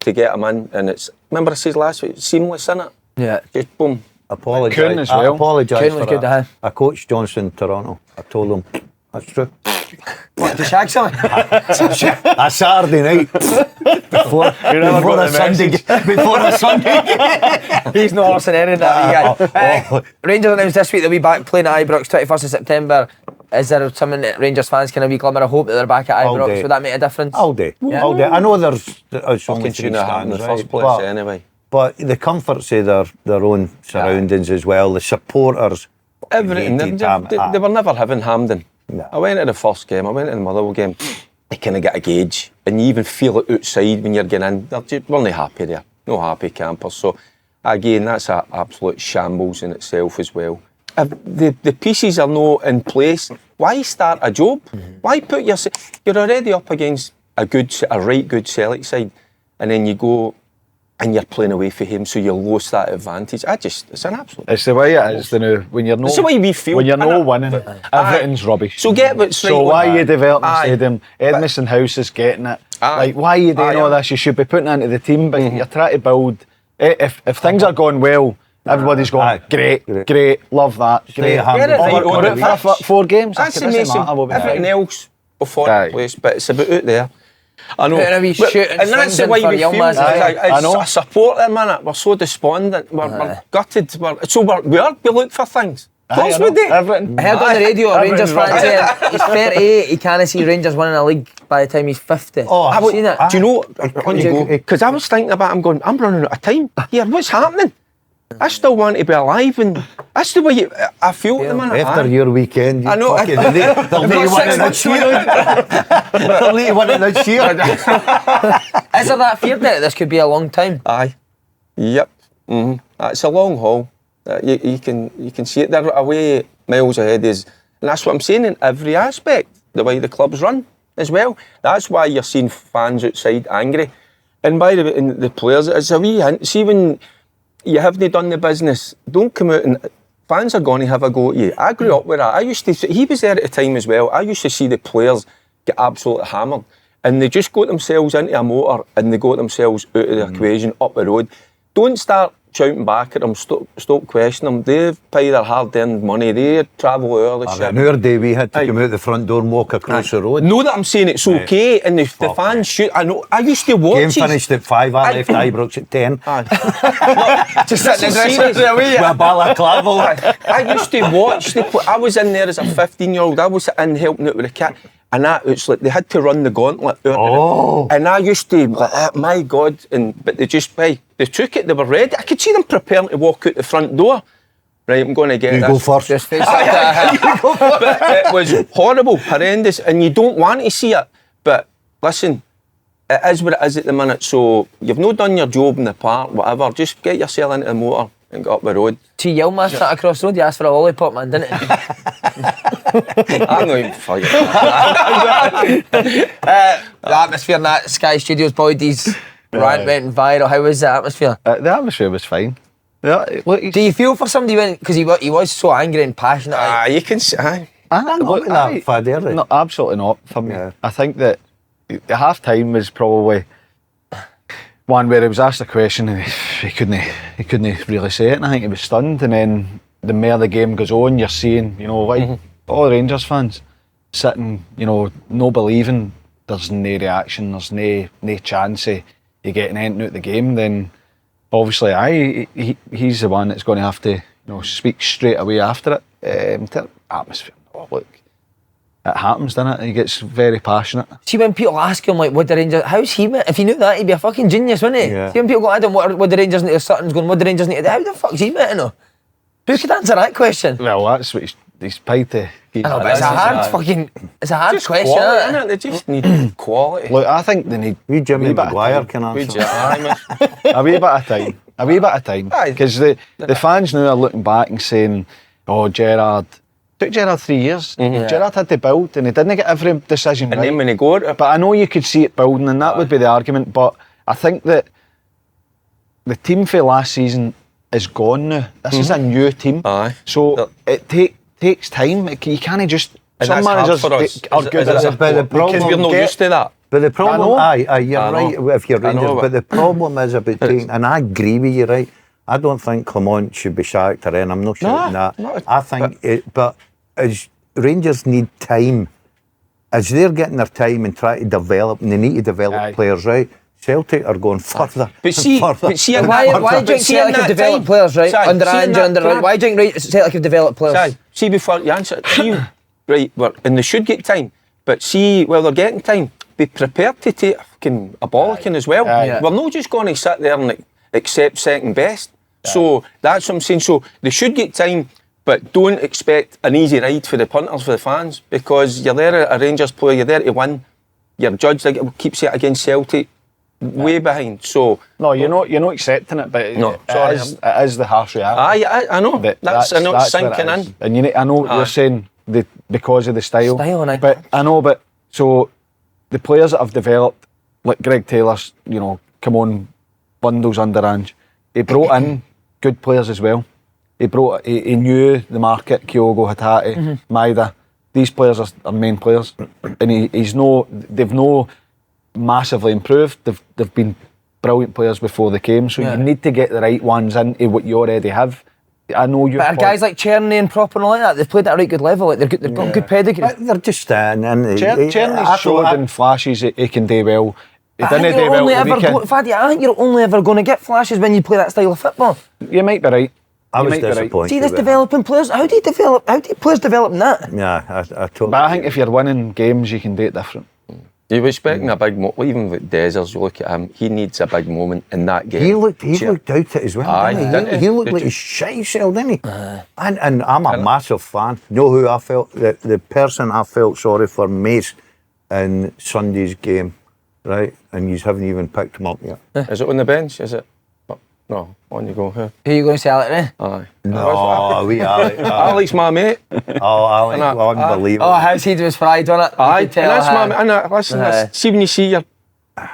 to get him in. And it's, remember I said last week, seamless, isn't it? Yeah. Just boom. Kuhn Apologise. as well. I apologise Kuhn for was good to that. have. I coached Johnston in Toronto. I told him, that's true. What, to shag someone? A Saturday night before a Sunday game. He's not Orson Erin, that wee guy. Rangers announced this week they'll be back playing at Ibrox 21st of September. Is there something that Rangers fans can be glimmer of hope that they're back at All Ibrox? day. Would that make a difference? All day. Yeah. All day. I know there's only Fucking 3 shouldn't have happened in stands, the first right? place anyway. But the comforts of their own surroundings as well, the supporters. Everything. They were never having Hampden. No. I went to the first game, I went to the Motherwell game. You kind of get a gauge, and you even feel it outside when you're getting in. They're just weren't happy there. No happy campers. So, again, that's an absolute shambles in itself as well. If the pieces are not in place, why start a job? Why put you're already up against a right good Celtic side, and then you go and you're playing away for him, so you lose that advantage. It's an absolute. It's the way it is. When you're not, It's the way we feel. when you're not winning, everything's rubbish. So get what's right. So with why that. are you developing Aye. stadium? Edmiston House is getting it. Aye. Like, why are you doing Aye, all aye. this? You should be putting it into the team, but you're trying to build. If things are going well, everybody's going, great, love that, great. Get it right on the We're out for pitch. 4 games. That's It the doesn't matter what amazing. we do. Everything else will fall Aye. into place, but it's about out there. I know. Putting a wee shoot and and that's the swings way in for we feel. Yilmaz as well. I know. I support them, man. We're so despondent. We're gutted. We look for things. Of course we do. Everything. I heard on the radio a Rangers fan Everything's saying he's 38, he can't see Rangers winning a league by the time he's 50. Oh, Have you seen it? Do you know, on you go, because I was thinking about it, I'm running out of time. Here, what's happening? I still want to be alive, and that's the way I feel at the minute. After your weekend, I know. they'll let you win it next year. They'll let you win it next year. Is there that fear that this could be a long time? Aye. Yep. It's a long haul. You can see it. They're away miles ahead is, and that's what I'm saying in every aspect. The way the clubs run as well. That's why you're seeing fans outside angry. And by the way, and the players, it's a wee hint. See when you haven't done the business, don't come out and fans are going to have a go at you. I grew up with that. He was there at the time as well. I used to see the players get absolutely hammered, and they just got themselves into a motor and they got themselves out of the equation, up the road. Don't start shouting back at them, stop questioning them. They've paid their hard-earned money, they travel early. In our day, we had to come out the front door and walk across the road. Know that I'm saying it's okay, and the fans shoot. I know. I used to watch Game it. finished at 5, I left Ibrox at 10. Just sitting in the dressing room With a balaclava. I used to watch. I was in there as a 15-year-old. I was in helping out with the kit, and it's like they had to run the gauntlet. And I used to, like, my God, but they just they took it. They were ready. I could see them preparing to walk out the front door. Right, I'm going to get You this. go first. Just face But it was horrible, horrendous, and you don't want to see it. But listen, it is what it is at the minute. So you've not done your job in the park, whatever. Just get yourself into the motor and get up the road. See Yilmaz sat across the road, you asked for a lollipop, man, didn't it? I'm not even fighting. The atmosphere in that Sky Studios Boydies rant went viral. How was the atmosphere? The atmosphere was fine. Yeah, look, Do you feel for somebody when, because he was so angry and passionate? You can see. look, that fad early. No, absolutely not for me. Yeah. I think that the half time was probably one where he was asked a question and he couldn't really say it, and I think he was stunned. And then the more the game goes on, you're seeing, like all Rangers fans sitting, no believing there's no reaction, there's no chance of you getting anything out of the game. Then obviously, he's the one that's going to have to speak straight away after it. Atmosphere. Oh, look, it happens, doesn't it? He gets very passionate. See, when people ask him, like, what the Rangers, how's he met? If he knew that, he'd be a fucking genius, wouldn't he? Yeah. See, when people go, Adam, what the Rangers need to, Sutton's going, what the Rangers need to do, how the fuck's he met, Who could answer that question? Well, that's what he's paid to. I know, but it's a hard fucking, it's a hard Just question, quality, isn't it? innit? They just need quality. Look, I think they need We Jimmy wee bit of Maguire time. can answer. A wee bit of time. A wee bit of time. Aye. Because the fans now are looking back and saying, oh, Gerrard. Took Gerrard 3 years. Gerrard had to build and he didn't get every decision And right. then when he got it, But I know you could see it building and that would be the argument. But I think that the team for last season is gone now. This is a new team. Aye. So it takes time. You can't just... and Some that's hard managers for us. are good at it. But the Because we're problem- not used to that. But the problem, know. you're I right know. if you're I know, Rangers, but- but the problem is about taking, and I agree with you, right? I don't think Clement should be sacked or anything. I'm not shouting that. I think but as Rangers need time, as they're getting their time and trying to develop, and they need to develop Aye. players, right? Celtic are going further. But see, further. in Why that- do you but think see in Celtic have that developed time- players, right? Si, Under see in Ange, that under time- why do you think Celtic have developed players? See, before you answer, see, right, and they should get time, but see, while they're getting time, be prepared to take a fucking a bollocking as well. Aye. We're not just going to sit there and accept second best. So that's what I'm saying. So they should get time, but don't expect an easy ride for the punters, for the fans, because you're there a Rangers player, you're there to win. You're judged, like keep saying against Celtic, way behind. So No, you're not accepting it, but No, sorry, it is the harsh reality. I know. That's I know it's where it sinking is. in. And you need, I know what Aye. you're saying because of the style. Style, and but I know, but so the players that have developed, like Greg Taylor's, come on, bundles under Ange. He brought in good players as well. He knew the market, Kyogo, Hatate, Maida. These players are main players, and they've no massively improved. They've been brilliant players before they came, so you need to get the right ones into what you already have. I know you. But are guys like Cherny and Prop and all like that, they've played at a right good level. Like they've got good pedigree. But they're just standing. Cherny's showed in flashes he can do well. He I didn't think do you're well only at the ever weekend. Faddy, I think you're only ever going to get flashes when you play that style of football. You might be right. I You was might be right. disappointed. See this with him. developing players. How do players develop in that? Yeah, I totally. But I think if you're winning games, you can do it different. You were expecting a big moment, even with Dezers, you look at him, he needs a big moment in that game. He looked out it as well, Aye, didn't he? didn't he? He looked Did like you? a shite cell, didn't he? And I'm a massive fan. You know who I felt? The person I felt sorry for most in Sunday's game, right? And you haven't even picked him up yet. Is it on the bench? Is it? No, on you go. Who? Who are you going to sell it to? Aye. No, we are. Alex, my mate. Oh, Alex, unbelievable. Oh, how's he was fried on it? Aye, You and could tell that's him. my mate. Listen, see when you see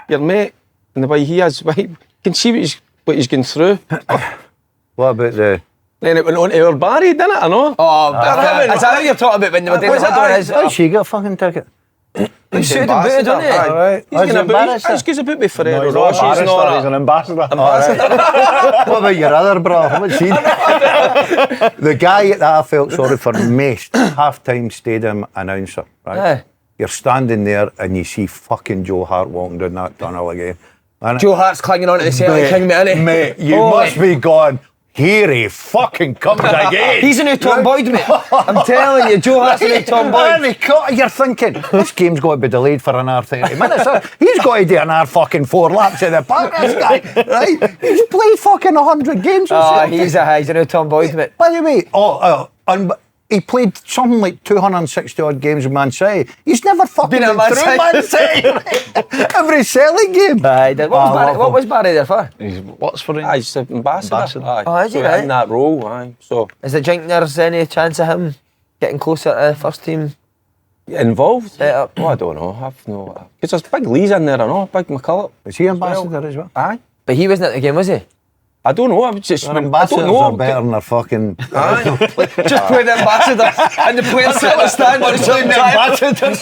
your mate and the way he is, you can see what he's going through. What about the... Then it went on to our Barry, didn't it? I know. Oh, but is that what you're talking about when they were doing Was it? it? How she got a fucking ticket? He should have booted, didn't he? All right. He's going to boot. He's going to boot with Ferrero He's not a Rochers and barrister, all he's an that. ambassador. What about your other bro? What's he? The guy that I felt sorry for most, half-time stadium announcer, right? Aye. You're standing there and you see fucking Joe Hart walking down that tunnel again. And Joe Hart's clinging on to the Celtic king, mate, innit? mate, you Oh, must be gone. Here he fucking comes again. He's a new Tom Boyd, mate. I'm telling you, Joe Hart's a new Tom And Boyd. you're thinking, this game's got to be delayed for another 30 minutes. He's got to do another fucking 4 laps of the park, this guy, right? He's played fucking 100 games. Oh, he's a new Tom Boyd, mate. By the way, he played something like 260 odd games with Man City. He's never fucking Been at been Man through Man City. Right? Every Celtic game. Aye, what was Barry there for? He works for him. Aye, he's an ambassador. Aye. Oh, is he, so right? in that role, aye. So Is the think there's any chance of him getting closer to the first team involved? set up? Oh, I don't know. I've no. Because there's big Lee's in there, I know. Big McCulloch. Is he ambassador as well? Aye. But he wasn't at the game, was he? I don't know. I was just. Their I don't ambassadors know. are better than their fucking... Just play the ambassador and the players sit in the stand on the same time.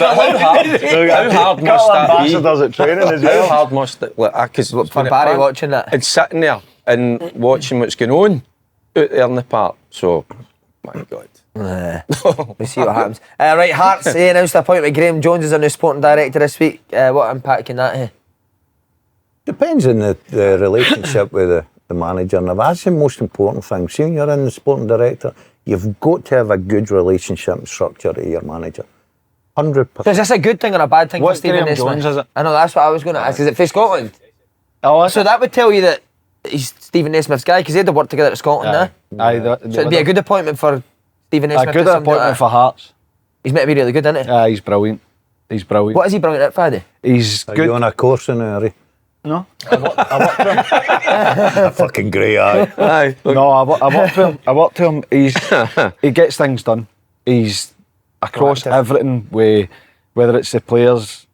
How hard must that be? Ambassadors at training as How well. hard must it? Because For Barry watching that. and sitting there and watching what's going on out there in the park. So, my God. We'll see what happens. Right, Hearts announced a appointment with Graham Jones as a new sporting director this week. What impact can that have? Depends on the relationship with the manager. Now, that's the most important thing. See, when you're in the sporting director, you've got to have a good relationship and structure to your manager. 100%. So is this a good thing or a bad thing What for Steven Graham Naismith? Jones, is it? I know, that's what I was going to ask. Is it for Scotland? Oh, So that would tell you that he's Steven Naismith's guy, because they had to work together at Scotland, Aye, So it'd be a good appointment for Steven Naismith. a good to somebody appointment like for Hearts. He's meant to be really good, isn't he? Yeah, he's brilliant. He's brilliant. What is he brilliant at, Faddy? He's Are good. you on a course in Harry? No, I worked for him. Fucking grey eye. Aye. No, I worked for him. I worked for him. He gets things done. He's across Proactive. everything, whether it's the players.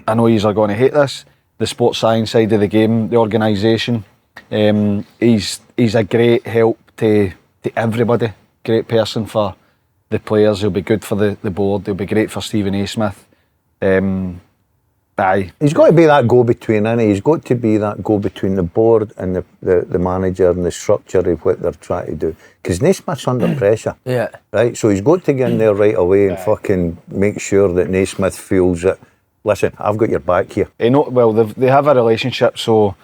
I know yous are going to hate this. The sports science side of the game, the organisation. He's a great help to everybody. Great person for the players. He'll be good for the board. He'll be great for Steven Naismith. Aye. He's got to be that go-between, innit? He's got to be that go-between the board and the manager and the structure of what they're trying to do. Because Naismith's under pressure. Yeah. Right? So he's got to get in there right away and fucking make sure that Naismith feels that, listen, I've got your back here. Well, they have a relationship, so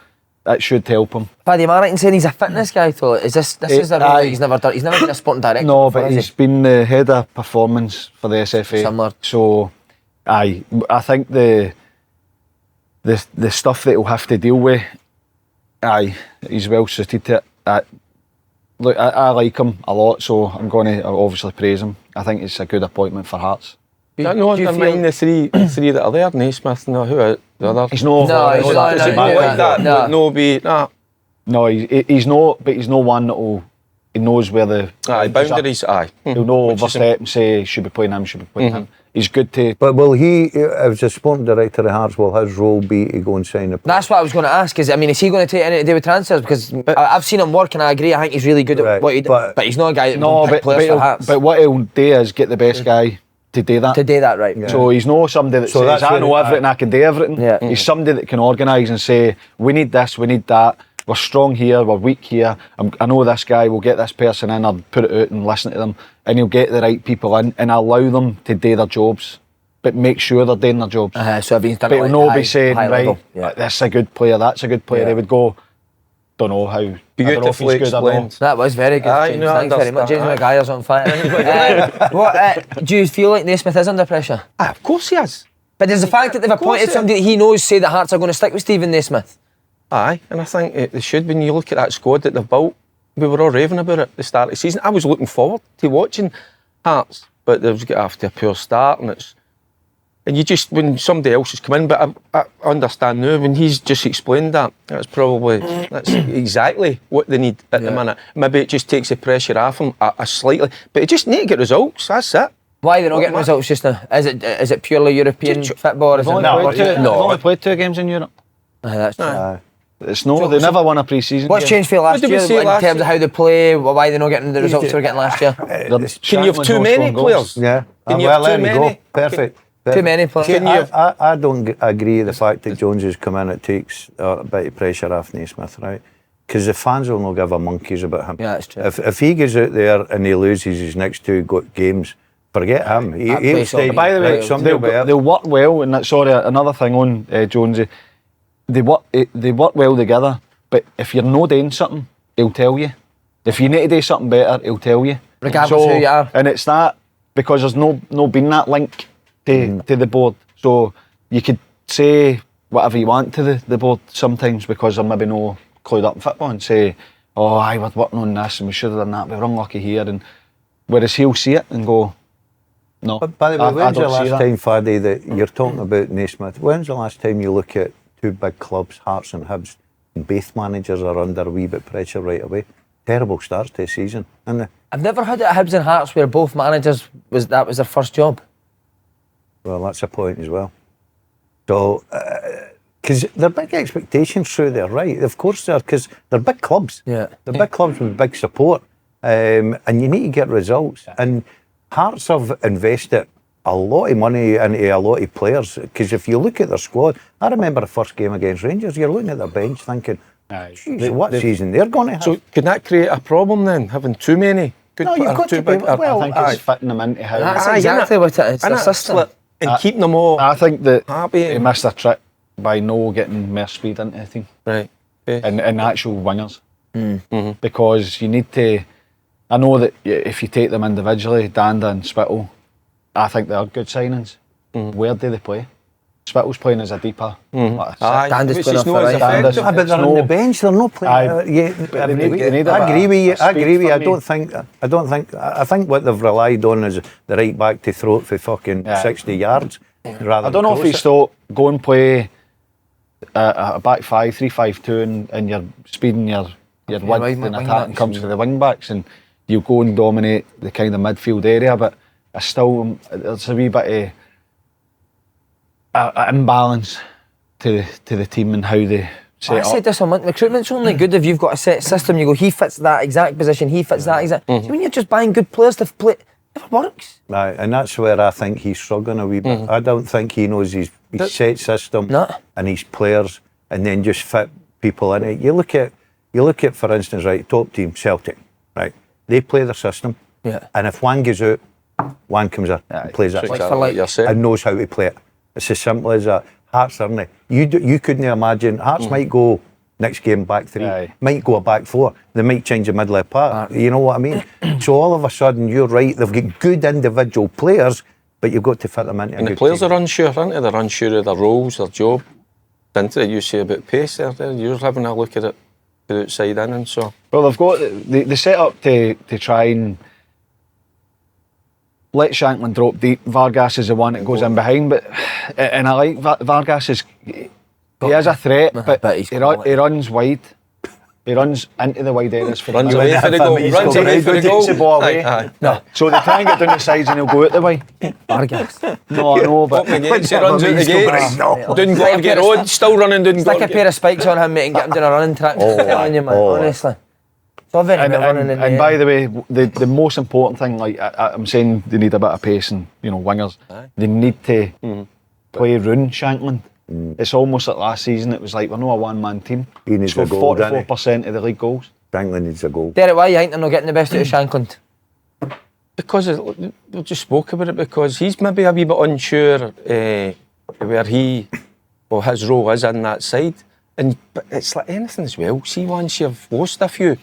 that should help him. Paddy, am I right in saying he's a fitness guy, though? Is this is a role that he's never done? He's never been a sporting director. No, before, but has he's been the head of performance for the SFA. Similar. So, I think the stuff that he'll have to deal with, he's well suited to it. Look, I like him a lot, so I'm going to obviously praise him. I think it's a good appointment for Hearts. Do you undermine the three that are there? Naismith, no, who are the others? He's no. No, he's not. Does he No, not like that? no. No, be nah. No, he's no. But he's no one that he knows where the Aye, boundaries. Aye. He'll know Which is overstep and say should be playing him, should be playing him. He's good to. But will he, as a sporting director of Hearts, will his role be to go and sign the player? That's what I was going to ask. Is he going to take anything to do with transfers? Because I've seen him work, and I agree. I think he's really good at what he does. But he's not a guy that No, will pick players for Hearts. but what he'll do is get the best guy to do that. To do that, right? Yeah. So he's not somebody that So says, that's I know where- everything, I can do everything. Yeah. He's somebody that can organise and say, we need this, we need that, we're strong here, we're weak here, I know this guy, we'll get this person in, I'll put it out and listen to them, and he'll get the right people in and allow them to do their jobs, but make sure they're doing their jobs. So if he's done But it he'll like not be saying, high right, level. Yeah. this is a good player, that's a good player. Yeah. They would go, don't know how. I don't know if he's good or not. That was very good. Aye, James. no, I Thanks very much. James understand. Maguire's on fire. Do you feel like Naismith is under pressure? Aye, of course he is. But does the fact that they've Of course appointed it somebody that he knows say that Hearts are going to stick with Steven Naismith? Aye, and I think they should. When you look at that squad that they've built, we were all raving about it at the start of the season. I was looking forward to watching Hearts, but they've got off to a poor start, and you just, when somebody else has come in, but I understand now, when he's just explained that's exactly what they need at the minute. Maybe it just takes the pressure off them a slightly, but it just need to get results, that's it. Why are they not getting results just now? Is it purely European football? Or is it They've only played 2 games in Europe. That's true. It's no, they never won a pre-season. What's changed for you last What did we year say in last terms of year? how they play? Why they're not getting the results they were getting last year? Can you have too many players? Yeah. Can you well, have too let him many? go. Perfect. Too many players. See, Can you have- I don't agree with the fact that Jones has come in. It takes a bit of pressure off Naismith, right? Because the fans will not give a monkeys about him. Yeah, that's true. If he goes out there and he loses his next 2 games, forget him. He'll place stay. will be- By the way, somebody will be up. they'll work well, and sorry, another thing on Jonesy, they work well together. But if you're not doing something, he'll tell you. If you need to do something better, he'll tell you. Regardless who you are. And it's that because there's no been that link to the board. So you could say whatever you want to the board sometimes because they're maybe no clued up in football and say, oh, we're working on this and we should have done that, we were unlucky here. And whereas he'll see it and go, no. But by the way, I when's the don't see last that. time, Faddy, that you're talking about Naismith? When's the last time you look at 2 big clubs, Hearts and Hibs, and both managers are under a wee bit pressure right away? Terrible starts to the season, isn't it? I've never had it at Hibs and Hearts where both managers was their first job. Well, that's a point as well. So, because they're big expectations through there, right? Of course they are, because they're big clubs. Yeah. They're big clubs with big support, and you need to get results. And Hearts have invested a lot of money into a lot of players, because if you look at their squad, I remember the first game against Rangers, you're looking at their bench thinking, geez, what season they're going to have. So can that create a problem then, having too many good No, you've got too to be- big? well, I think it's fitting them into how. That's Aye, exactly innit? what it is. It's a Innit? system. And keeping them all I think that happy. he missed a trick by no getting more speed into the team. Right. and actual wingers. Because you need to. I know that if you take them individually, Danda and Spittle, I think they're good signings. Where do they play? Spittle's playing as a deeper. Danda's playing off the right. But they're on the bench. They're not playing. I agree with you. I agree with you. I think what they've relied on is the right back to throw it for fucking 60 yards. Rather I don't know if he's thought go and play a back 5-3-5-2 and you're speeding your width and attacking comes to the wing backs and you go and dominate the kind of midfield area, but I still there's a wee bit of imbalance to the team and how they set I up. said this a month. Recruitment's only good if you've got a set system. You go, he fits that exact position, he fits that exact. So when you're just buying good players to play, it never works. Right, and that's where I think he's struggling a wee bit. I don't think he knows his set system and his players, and then just fit people in it. You look at, for instance, right, top team Celtic, right? They play their system, and if one goes out, one comes in and plays it and knows how to play it. It's as simple as that. Hearts aren't they? You couldn't imagine. Hearts might go next game back 3, might go a back 4. They might change a mid left part. You know what I mean? So all of a sudden, you're right. They've got good individual players, but you've got to fit them into. And the players are unsure, aren't they? They're unsure of their roles, their job. Didn't they? You say about pace there. You're having a look at it the outside in, and so. Well, they've got the set up to try and let Shankland drop deep. Vargas is the one that goes in behind, and I like Vargas. He is a threat, but he runs wide. He runs into the wide areas for runs away for the goal. Runs away for the goal. Takes the ball away. No. So they try and get down the sides and he'll go out the way. Vargas. No, I know, but he runs out the gates. Dungorgie Road, still running Dungorgie. Stick a pair of spikes on him, mate, and get him down a running track. I'm telling you, man, honestly. So very well running in and by the way, the most important thing, like I'm saying, they need a bit of pace and wingers. They need to play Roon Shankland. It's almost like last season. It was like we're not a one-man team. He needs a goal. 44% of the league goals. Shankland needs a goal. Derek, why you think they're not getting the best out of Shankland? Because we just spoke about it. Because he's maybe a wee bit unsure where his role is in that side. But it's like anything as well. See, once you've lost a few,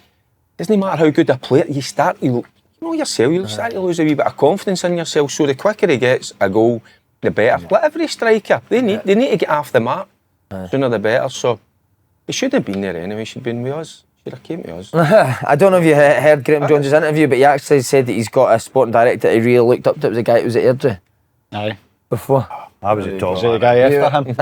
doesn't matter how good a player you start. You know yourself. You start to lose a wee bit of confidence in yourself. So the quicker he gets a goal, the better. Like every striker, they need to get off the mark. Sooner the better. So he should have been there anyway. He should have been with us. Should have came to us. I don't know if you heard Graham Jones' interview, but he actually said that he's got a sporting director he really looked up to. It was the guy who was at Airdrie. Aye. Before. I was a top. Was the guy after him?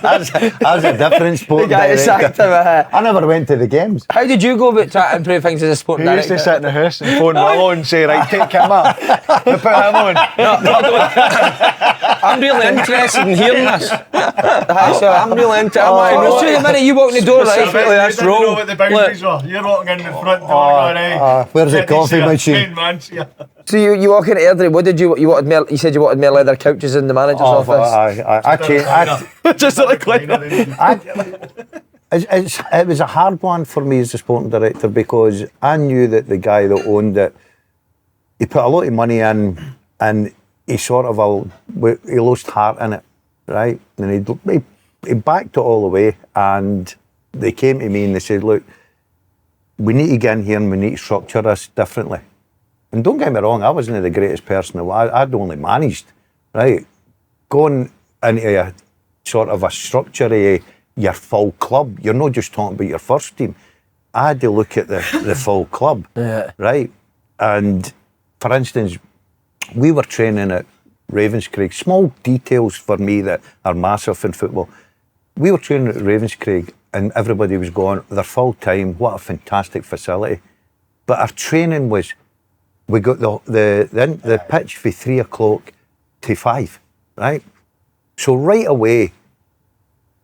I was a different sporting director. I never went to the games. How did you go about trying to improve things as a sporting He director? used to sit in the house and phone Willow and say, right, take him up. Put him on. I'm really interested in hearing this. I'm really interested. I'll show you a minute you walk in the door, right? Specifically this role. You know what the boundaries were. You're walking in the front door going, hey. Where's the coffee machine? So you walk into Airdrie, what did you wanted more? You said you wanted more leather couches in the manager's office. I changed. Just like It was a hard one for me as a sporting director because I knew that the guy that owned it, he put a lot of money in, and he sort of he lost heart in it, right? And he backed it all the way, and they came to me and they said, look, we need to get in here and we need to structure this differently. And don't get me wrong, I wasn't the greatest person. I'd only managed, right? Going into a sort of a structure of your full club. You're not just talking about your first team. I had to look at the full club, right? And for instance, we were training at Ravenscraig. Small details for me that are massive in football. We were training at Ravenscraig and everybody was going, they're full time, what a fantastic facility. But our training was, we got the pitch for 3 o'clock to 5, right? So right away,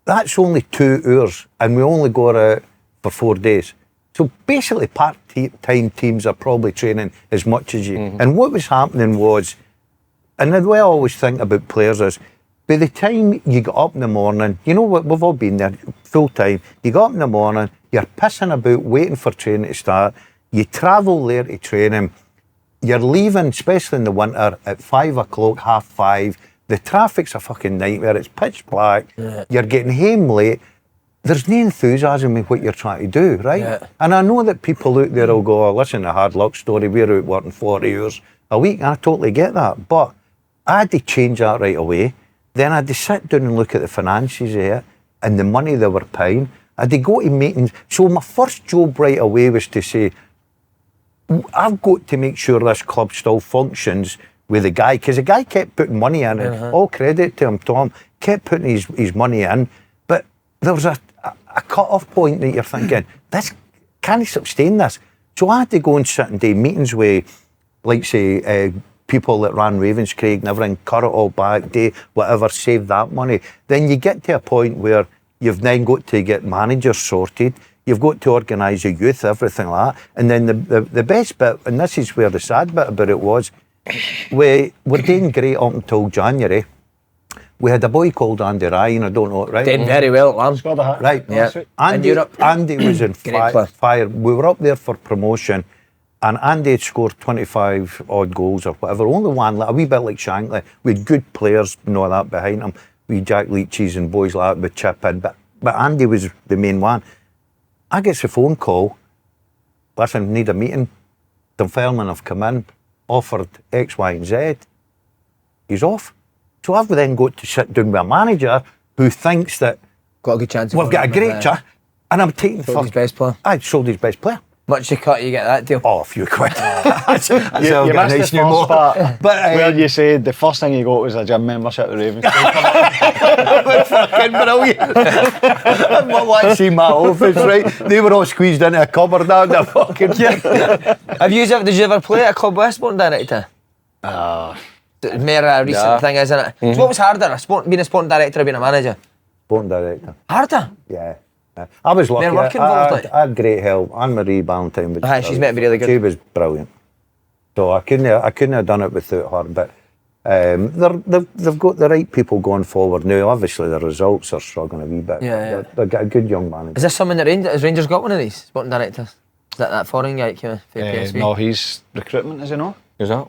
that's only 2 hours and we only go out for 4 days. So basically part-time teams are probably training as much as you. And what was happening was, and the way I always think about players is, by the time you get up in the morning, you know what, we've all been there, full time, you get up in the morning, you're pissing about waiting for training to start, you travel there to training, you're leaving, especially in the winter, at 5 o'clock, 5:30, The traffic's a fucking nightmare. It's pitch black. You're getting home late. There's no enthusiasm in what you're trying to do, right? Yeah. And I know that people out there will go, oh, listen, a hard luck story, we're out working 40 hours a week. And I totally get that. But I had to change that right away. Then I had to sit down and look at the finances of it and the money they were paying. I had to go to meetings. So my first job right away was to say, I've got to make sure this club still functions with the guy, because the guy kept putting money in, and all credit to him, Tom, kept putting his money in, but there was a cut-off point that you're thinking, this, can he sustain this? So I had to go and sit and do meetings with, like say, people that ran Ravenscraig and everything, cut it all back, do whatever, save that money. Then you get to a point where you've then got to get managers sorted, you've got to organise your youth, everything like that. And then the best bit, and this is where the sad bit about it was, we were doing great up until January. We had a boy called Andy Ryan, I don't know it, right? Did very well at Lambs. Scored a hat. Right, Yeah. Andy was in player. fire. We were up there for promotion, and Andy had scored 25 odd goals or whatever. Only one, a wee bit like Shankland. We had good players and all that behind him. We had Jack Leaches and boys like that would chip in, but Andy was the main one. I get a phone call. Listen, need a meeting. Dunfermline have come in, offered X, Y, and Z. He's off. So I've then got to sit down with a manager who thinks that Got a good chance. of we've got a going great chat, and I'm taking Sold his best player. I sold his best player. Much to cut, you get that deal. Oh, a few quid. That's You a missed nice the new first more. part But where you said the first thing you got was a gym membership at Ravens. fucking brilliant. Well, let's see my office, right? They were all squeezed into a cupboard down the fucking Did you ever play at a club with a sporting director? It's more a recent thing, isn't it? So what was harder, being a sporting director or being a manager? Sporting director. Harder? Yeah. I was lucky. They're work involved, like? I had great help. Anne-Marie Valentine was She's meant to be really good. She was brilliant. So I couldn't have done it without her. But they've got the right people going forward now. Obviously, the results are struggling a wee bit. Yeah. They've got a good young manager. Is this something that has Rangers got one of these sporting directors? Is that foreign guy that came in for PSV? No, he's recruitment, is he not? Is that?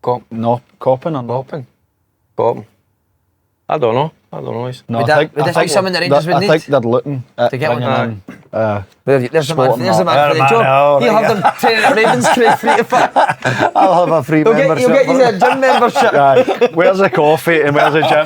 Cop? No, Coppin or not? Coppin? I don't know. He's- No, Would this be something that Rangers would I need? think they're looking at To get bringing one? in. There's the man for the man, job. He'll right, have them training at Ravenscraig free to fit. I'll have a free He'll membership. get you a gym membership. Aye. Where's the coffee and where's the gym?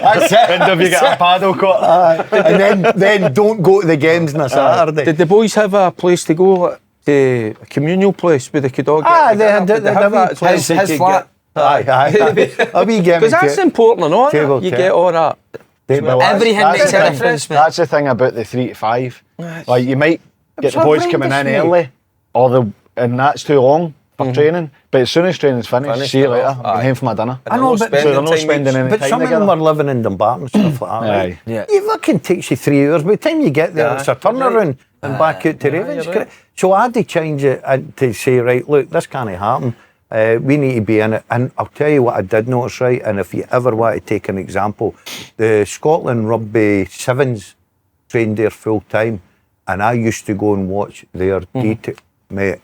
That's it. And have you got a paddle court? And then don't go to the games on a Saturday. Did the boys have a place to go, to a communal place where they could all get They had together? Did have that as well? His They could flat. Aye. A wee game. Because that's important and all Table that. You tennis. get all that. Well, Everything that's makes the a thing. difference, mate. That's the thing about the 3 to 5. Like you might get the so boys right coming this in week. early, and that's too long for training. But as soon as training's finished, see you later. I'm going home for my dinner. I know, but So they're not spending any But time some of them together. are living in Dumbarton and stuff like that. Right? Aye. Yeah. You fucking takes you 3 hours. By the time you get there, it's a turnaround and back out to Ravens. you're right. So I had to change it and to say, right, look, this can't happen. We need to be in it. And I'll tell you what I did notice, right? And if you ever want to take an example, the Scotland Rugby Sevens trained there full time, and I used to go and watch their detail, mate.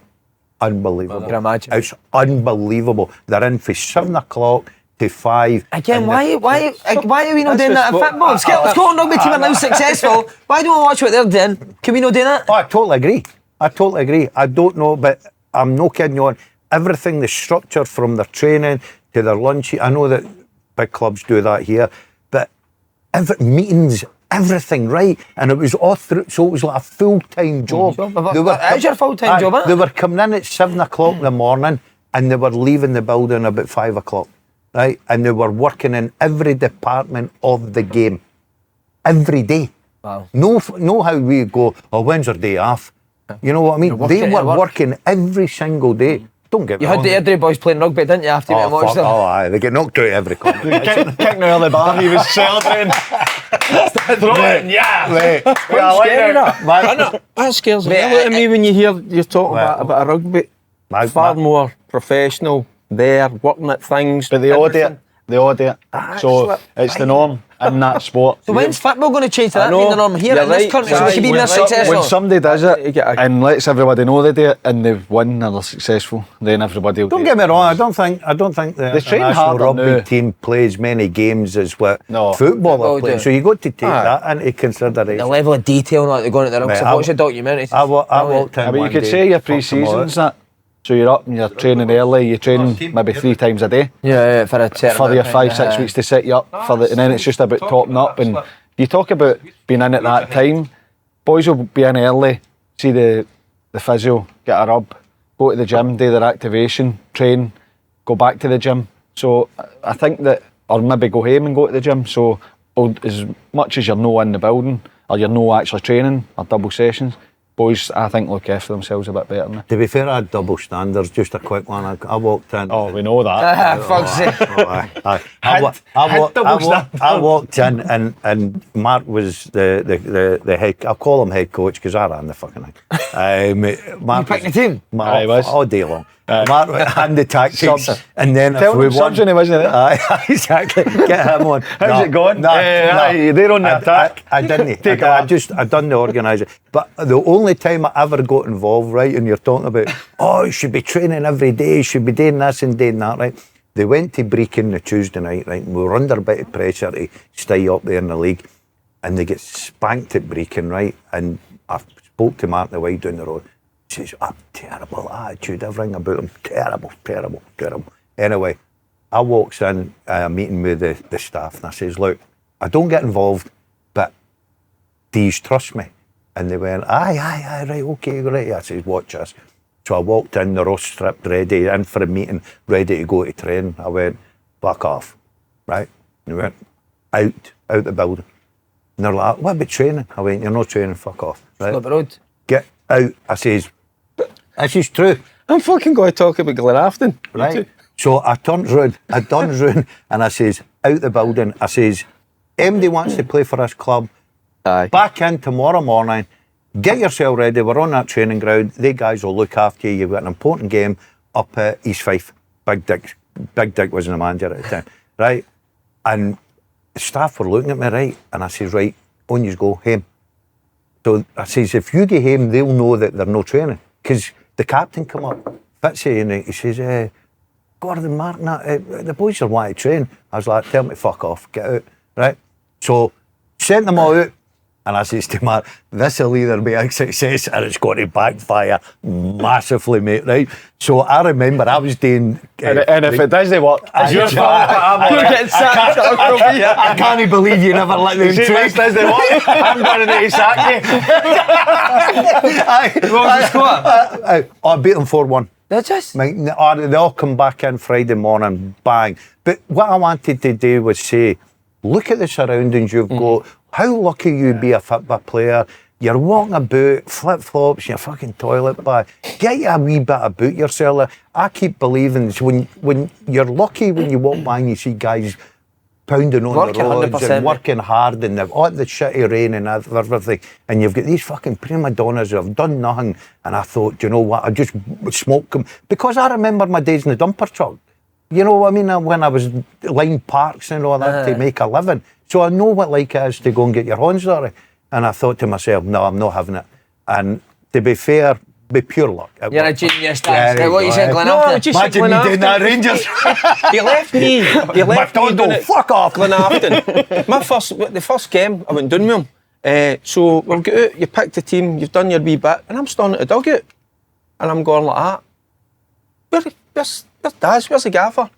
Unbelievable. I can imagine. It's unbelievable. They're in for 7 o'clock to 5. Again, and why are we not doing that in what- football? Scotland rugby team are now successful. Why don't we watch what they're doing? Can we not do that? Oh, I totally agree. I don't know, but I'm no kidding you on. Everything, the structure from their training to their lunch. I know that big clubs do that here, but meetings, everything, right? And it was all through, so it was like a full-time job. That is your full-time job, isn't it? They were coming in at 7 o'clock in the morning and they were leaving the building about 5 o'clock, right? And they were working in every department of the game, every day. Wow. No how we go, oh, when's our day off? You know what I mean? They were working every single day. Don't get me You had wrong. the Airdrie boys playing rugby, didn't you, after you went and watched fuck, them? aye, they get knocked out every corner. Kicking out of the bar, he was celebrating. Throwing, yeah. That scares me. Mate, Look at me when you're talking about a rugby. My- Far my- more professional there, working at things. But they all do it They all do it. So it's the norm in that sport. So when's football going to change to that know. being the norm here You're in this right. country? So we Right. should be more When successful. When somebody does it You get a- and lets everybody know they do it and they win and they're successful, then everybody will Don't do get it. me wrong. I don't think the They train international harder rugby now. team plays many games as what No. football Football are playing. do. So you got to take Aye. that into consideration. The level of detail like they're going into the Mate, rugby. I Watch the documentary. I walked in I mean, you one could day, say your fucked them all pre-seasons out. that. So you're up and you're training early, you're training maybe 3 times a day. Yeah, for a certain For your amount of 5, time, 6 weeks to set you up for the, and then it's just about topping up. And you talk about being in at that time, boys will be in early, see the physio, get a rub, go to the gym, do their activation, train, go back to the gym. So I think that, or maybe go home and go to the gym. So as much as you're no in the building or you're no actually training or double sessions, boys, I think, look after themselves a bit better now. To be fair, I had double standards. Just a quick one. I walked in. Oh, we know that. Fuck's sake. I walked in and Mark was the head. I'll call him head coach because I ran the fucking thing. Mark picked the team? Aye, he was. all day long. Mark and the tactics, and then Tell if we them won, subs, wasn't it? Aye, exactly. Get him on. How's it going? Aye, they're on the attack. I didn't. Take I done the organising. But the only time I ever got involved, right, and you're talking about, you should be training every day, you should be doing this and doing that, right? They went to Brecon the Tuesday night, right, and we were under a bit of pressure to stay up there in the league, and they get spanked at Brecon, right? And I spoke to Mark the way down the road. He says, terrible attitude, everything about him, terrible. Anyway, I walks in a meeting with the staff, and I says, look, I don't get involved, but do you trust me? And they went, aye, right, okay, right. I says, watch this. So I walked in, the roast stripped, ready, in for a meeting, ready to go to train. I went, fuck off, right? And they went, out the building. And they're like, what about training? I went, you're not training, fuck off, right? Up the road. Get out. I says, this is true, I'm fucking going to talk about Glenafton. right? So I turns round, and I says, out the building. I says, MD wants to play for this club. Aye. Back in tomorrow morning. Get yourself ready. We're on that training ground. They guys will look after you. You've got an important game up at East Fife. Big Dick wasn't the manager at the time, right? And the staff were looking at me, right? And I says, right, on you go, home. So I says, if you get home, they'll know that they're no training. Because the captain come up, Fitzy, and he says, Gordon, Martin, the boys are wanting to train. I was like, tell me to fuck off, get out, right? So sent them all out. And I says to Mark, this will either be a success or it's going to backfire massively, mate, right? So I remember I was doing... And if it doesn't work, it's your fault. You're getting sacked. I can't believe you never let them See, train. this doesn't work. I'm going to sack you. What was the score? I beat them 4-1. That's just... Mate, they all come back in Friday morning, bang. But what I wanted to do was say, look at the surroundings you've got. How lucky you be a football player. You're walking about, flip-flops, your fucking toilet bag. Get you a wee bit about yourself. I keep believing when you're lucky when you walk by and you see guys pounding on Working the roads 100%, and working hard and they've got the shitty rain and everything, and you've got these fucking prima donnas who have done nothing. And I thought, you know what, I just smoke them. Because I remember my days in the dumper truck. You know what I mean? When I was line parks and all that to make a living. So I know what like it is to go and get your hands dirty. And I thought to myself, no, I'm not having it. And to be fair, be pure luck. You're a genius, Yeah, Dan. What you said, no, Glenafton? just Imagine me doing that, Rangers. He left me. He left me doing McDonald, it. fuck off. Glenafton. The first game, I went down with him. So we've got out, you picked the team, you've done your wee bit, and I'm standing at the dugout. And I'm going like that. Where's Daz? Where's the gaffer?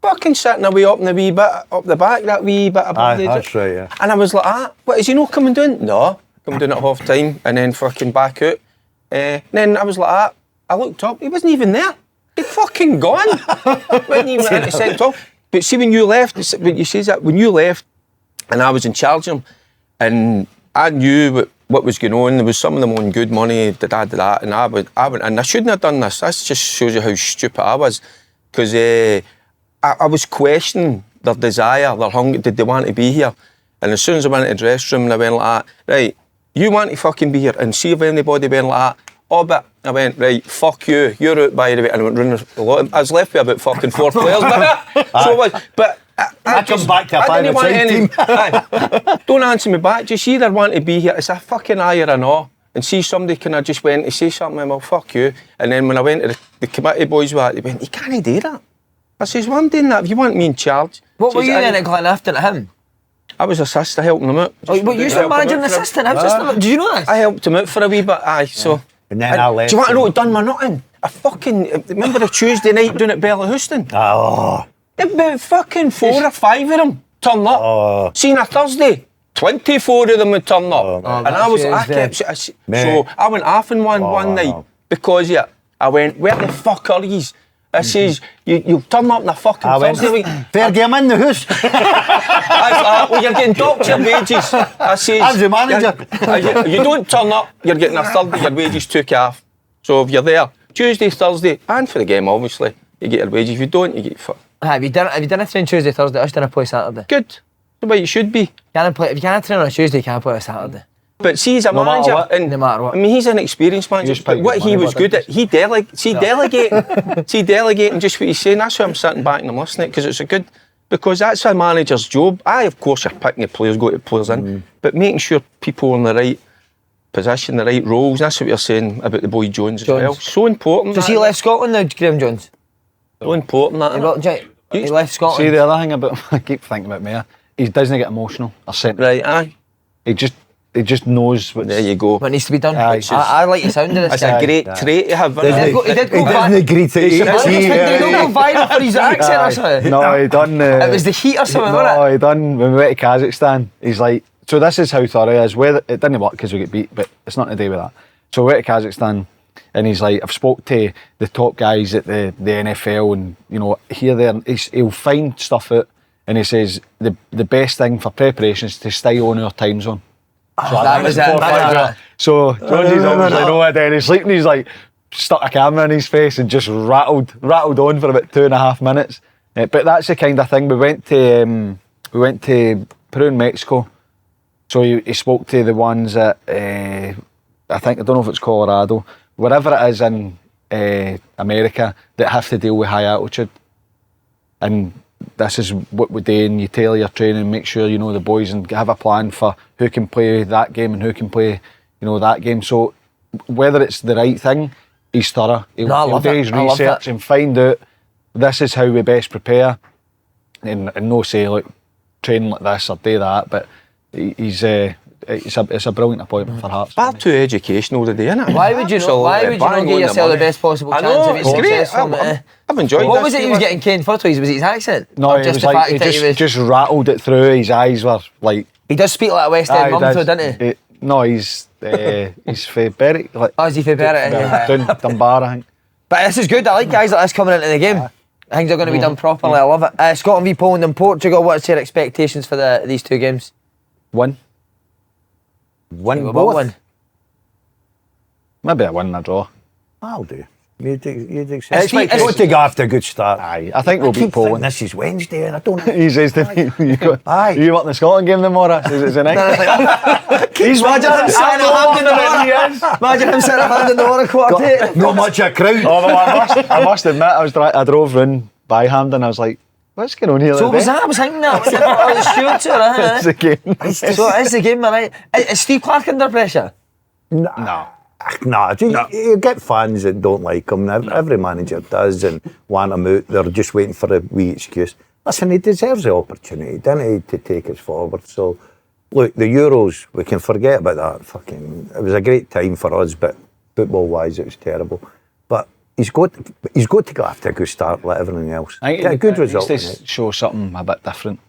Fucking sitting away up in the wee bit, up the back, that wee bit above Aye, the... that's right, yeah. And I was like, what, is he not coming down? No, coming down at half time and then fucking back out. Then I was like, I looked up, he wasn't even there. He'd fucking gone. Wasn't even at the centre top. But see, when you left, when you says that, when you left and I was in charge of him and I knew what was going on, there was some of them on good money, da, and I went, and I shouldn't have done this. This just shows you how stupid I was. Because I was questioning their desire, their hunger, did they want to be here? And as soon as I went into the dressing room and I went like that, right, you want to fucking be here, and see if anybody went like that, oh, but I went, right, fuck you, you're out by the way, and I went running a lot. I was left with about fucking 4 players, but I come back to a I didn't want five-a-side team. don't answer me back, just either want to be here, it's a fucking aye or a no. And see somebody kind of just went to say something, and well, fuck you. And then when I went to the committee boys, they went, you can't do that. I says, well, I'm doing that if you want me in charge. What were you then at Glenafton at him? I was assistant, helping him out. Oh, but you were managing an assistant. Did you know this? I helped him out for a wee bit, aye, so. And then I left. Do you want to know what done my nothing? I fucking, remember the Tuesday night down at Bellahouston? Oh. About fucking 4 or 5 of them turned up. Oh. Seen a Thursday, 24 of them would turn up. Oh, and I kept, so I went off in one night because I went, where the fuck are yous? I says, you've turned up on a fucking Thursday week. Fergie, I'm in the house. Well, you're getting doctor wages. I says, As the manager. you don't turn up, you're getting a third of your wages took off. So if you're there, Tuesday, Thursday, and for the game, obviously, you get your wages. If you don't, you get fucked. Have you done a train Tuesday, Thursday? I done a play Saturday. Good. The way you should be. If you can't train on a Tuesday, you can't play on a Saturday. But see, he's a No matter manager. what. And, No matter what. I mean, he's an experienced manager. just But pay what good he money, was what good at, he delegating. See, delegating just what he's saying. That's why I'm sitting back and I'm listening, because it's a good. Because that's a manager's job. Of course, you're picking the players, got the players in, but making sure people are in the right position, the right roles. That's what you're saying about the boy Jones as well. So important. Does he left Scotland now, Graham Jones? So important that. He left See, Scotland. the other thing about I keep thinking about Mayor, he doesn't get emotional or sentimental. Right, aye. He just knows what's... There you go. What needs to be done. Aye, it's just- I like the sound of this That's guy. a great trait to have. He did go He viral. didn't agree to eat. Did he go viral for his accent or something? No, he done... It was the heat or something, wasn't No, it? he done... When we went to Kazakhstan, he's like... So this is how thorough he is. Whether, it didn't work because we get beat, but it's nothing to do with that. So we went to Kazakhstan, and he's like, I've spoke to the top guys at the NFL, and, you know, here, there, and he'll find stuff out, and he says, the best thing for preparation is to stay on our time zone. So that was it. So Georgie's obviously no idea any sleep, and he's like stuck a camera in his face and just rattled on for about 2.5 minutes. But that's the kind of thing. We went to Peru and Mexico. So he spoke to the ones at I don't know if it's Colorado, wherever it is in America that have to deal with high altitude. And this is what we do, and you tailor your training, make sure you know the boys and have a plan for who can play that game and who can play, you know, that game. So whether it's the right thing, he's thorough. He'll do his research and find out this is how we best prepare, and no say like train like this or do that. But it's a brilliant appointment for Hearts. Far too educational today, isn't it? Why would you not give yourself the best possible I chance know, of being it's great. successful? I've enjoyed What this. was it he was getting caned for? Was it his accent? No, Or it just was the like fact he that he was... just rattled it through. His eyes were like... He does speak like a West End mum though, doesn't he? No, he's for Berry. Like, Oh, is he for Barrett? down Dunbar, I think. But this is good. I like guys like this coming into the game. Things are going to be done properly. I love it. Scotland v Poland and Portugal. What's your expectations for these two games? Win. Win We'll both. win. Maybe a win and a draw. I'll do. You'd It's- got to go after a good start. Aye, I think we'll I keep beat thinking Poland. this is Wednesday and I don't know. He says to me, Aye. you want the Scotland game tomorrow? Says it's a night. He's Imagine him sitting a hand in the water. Imagine him sitting a hand in the water quartet. Not much a crowd. Oh, well, I must admit, I drove round by Hampden. I was like, what's going on here? So was that? I was thinking that. What the stewards are, It's a game. So it is the game, man. Is Steve Clark under pressure? No. Nah, you get fans that don't like him. Every manager does and want him out. They're just waiting for a wee excuse. Listen, he deserves the opportunity, doesn't he, to take us forward. So, look, the Euros, we can forget about that. It was a great time for us, but football-wise, it was terrible. But he's got to go after a good start like everything else. Get a good result. It needs to show something a bit different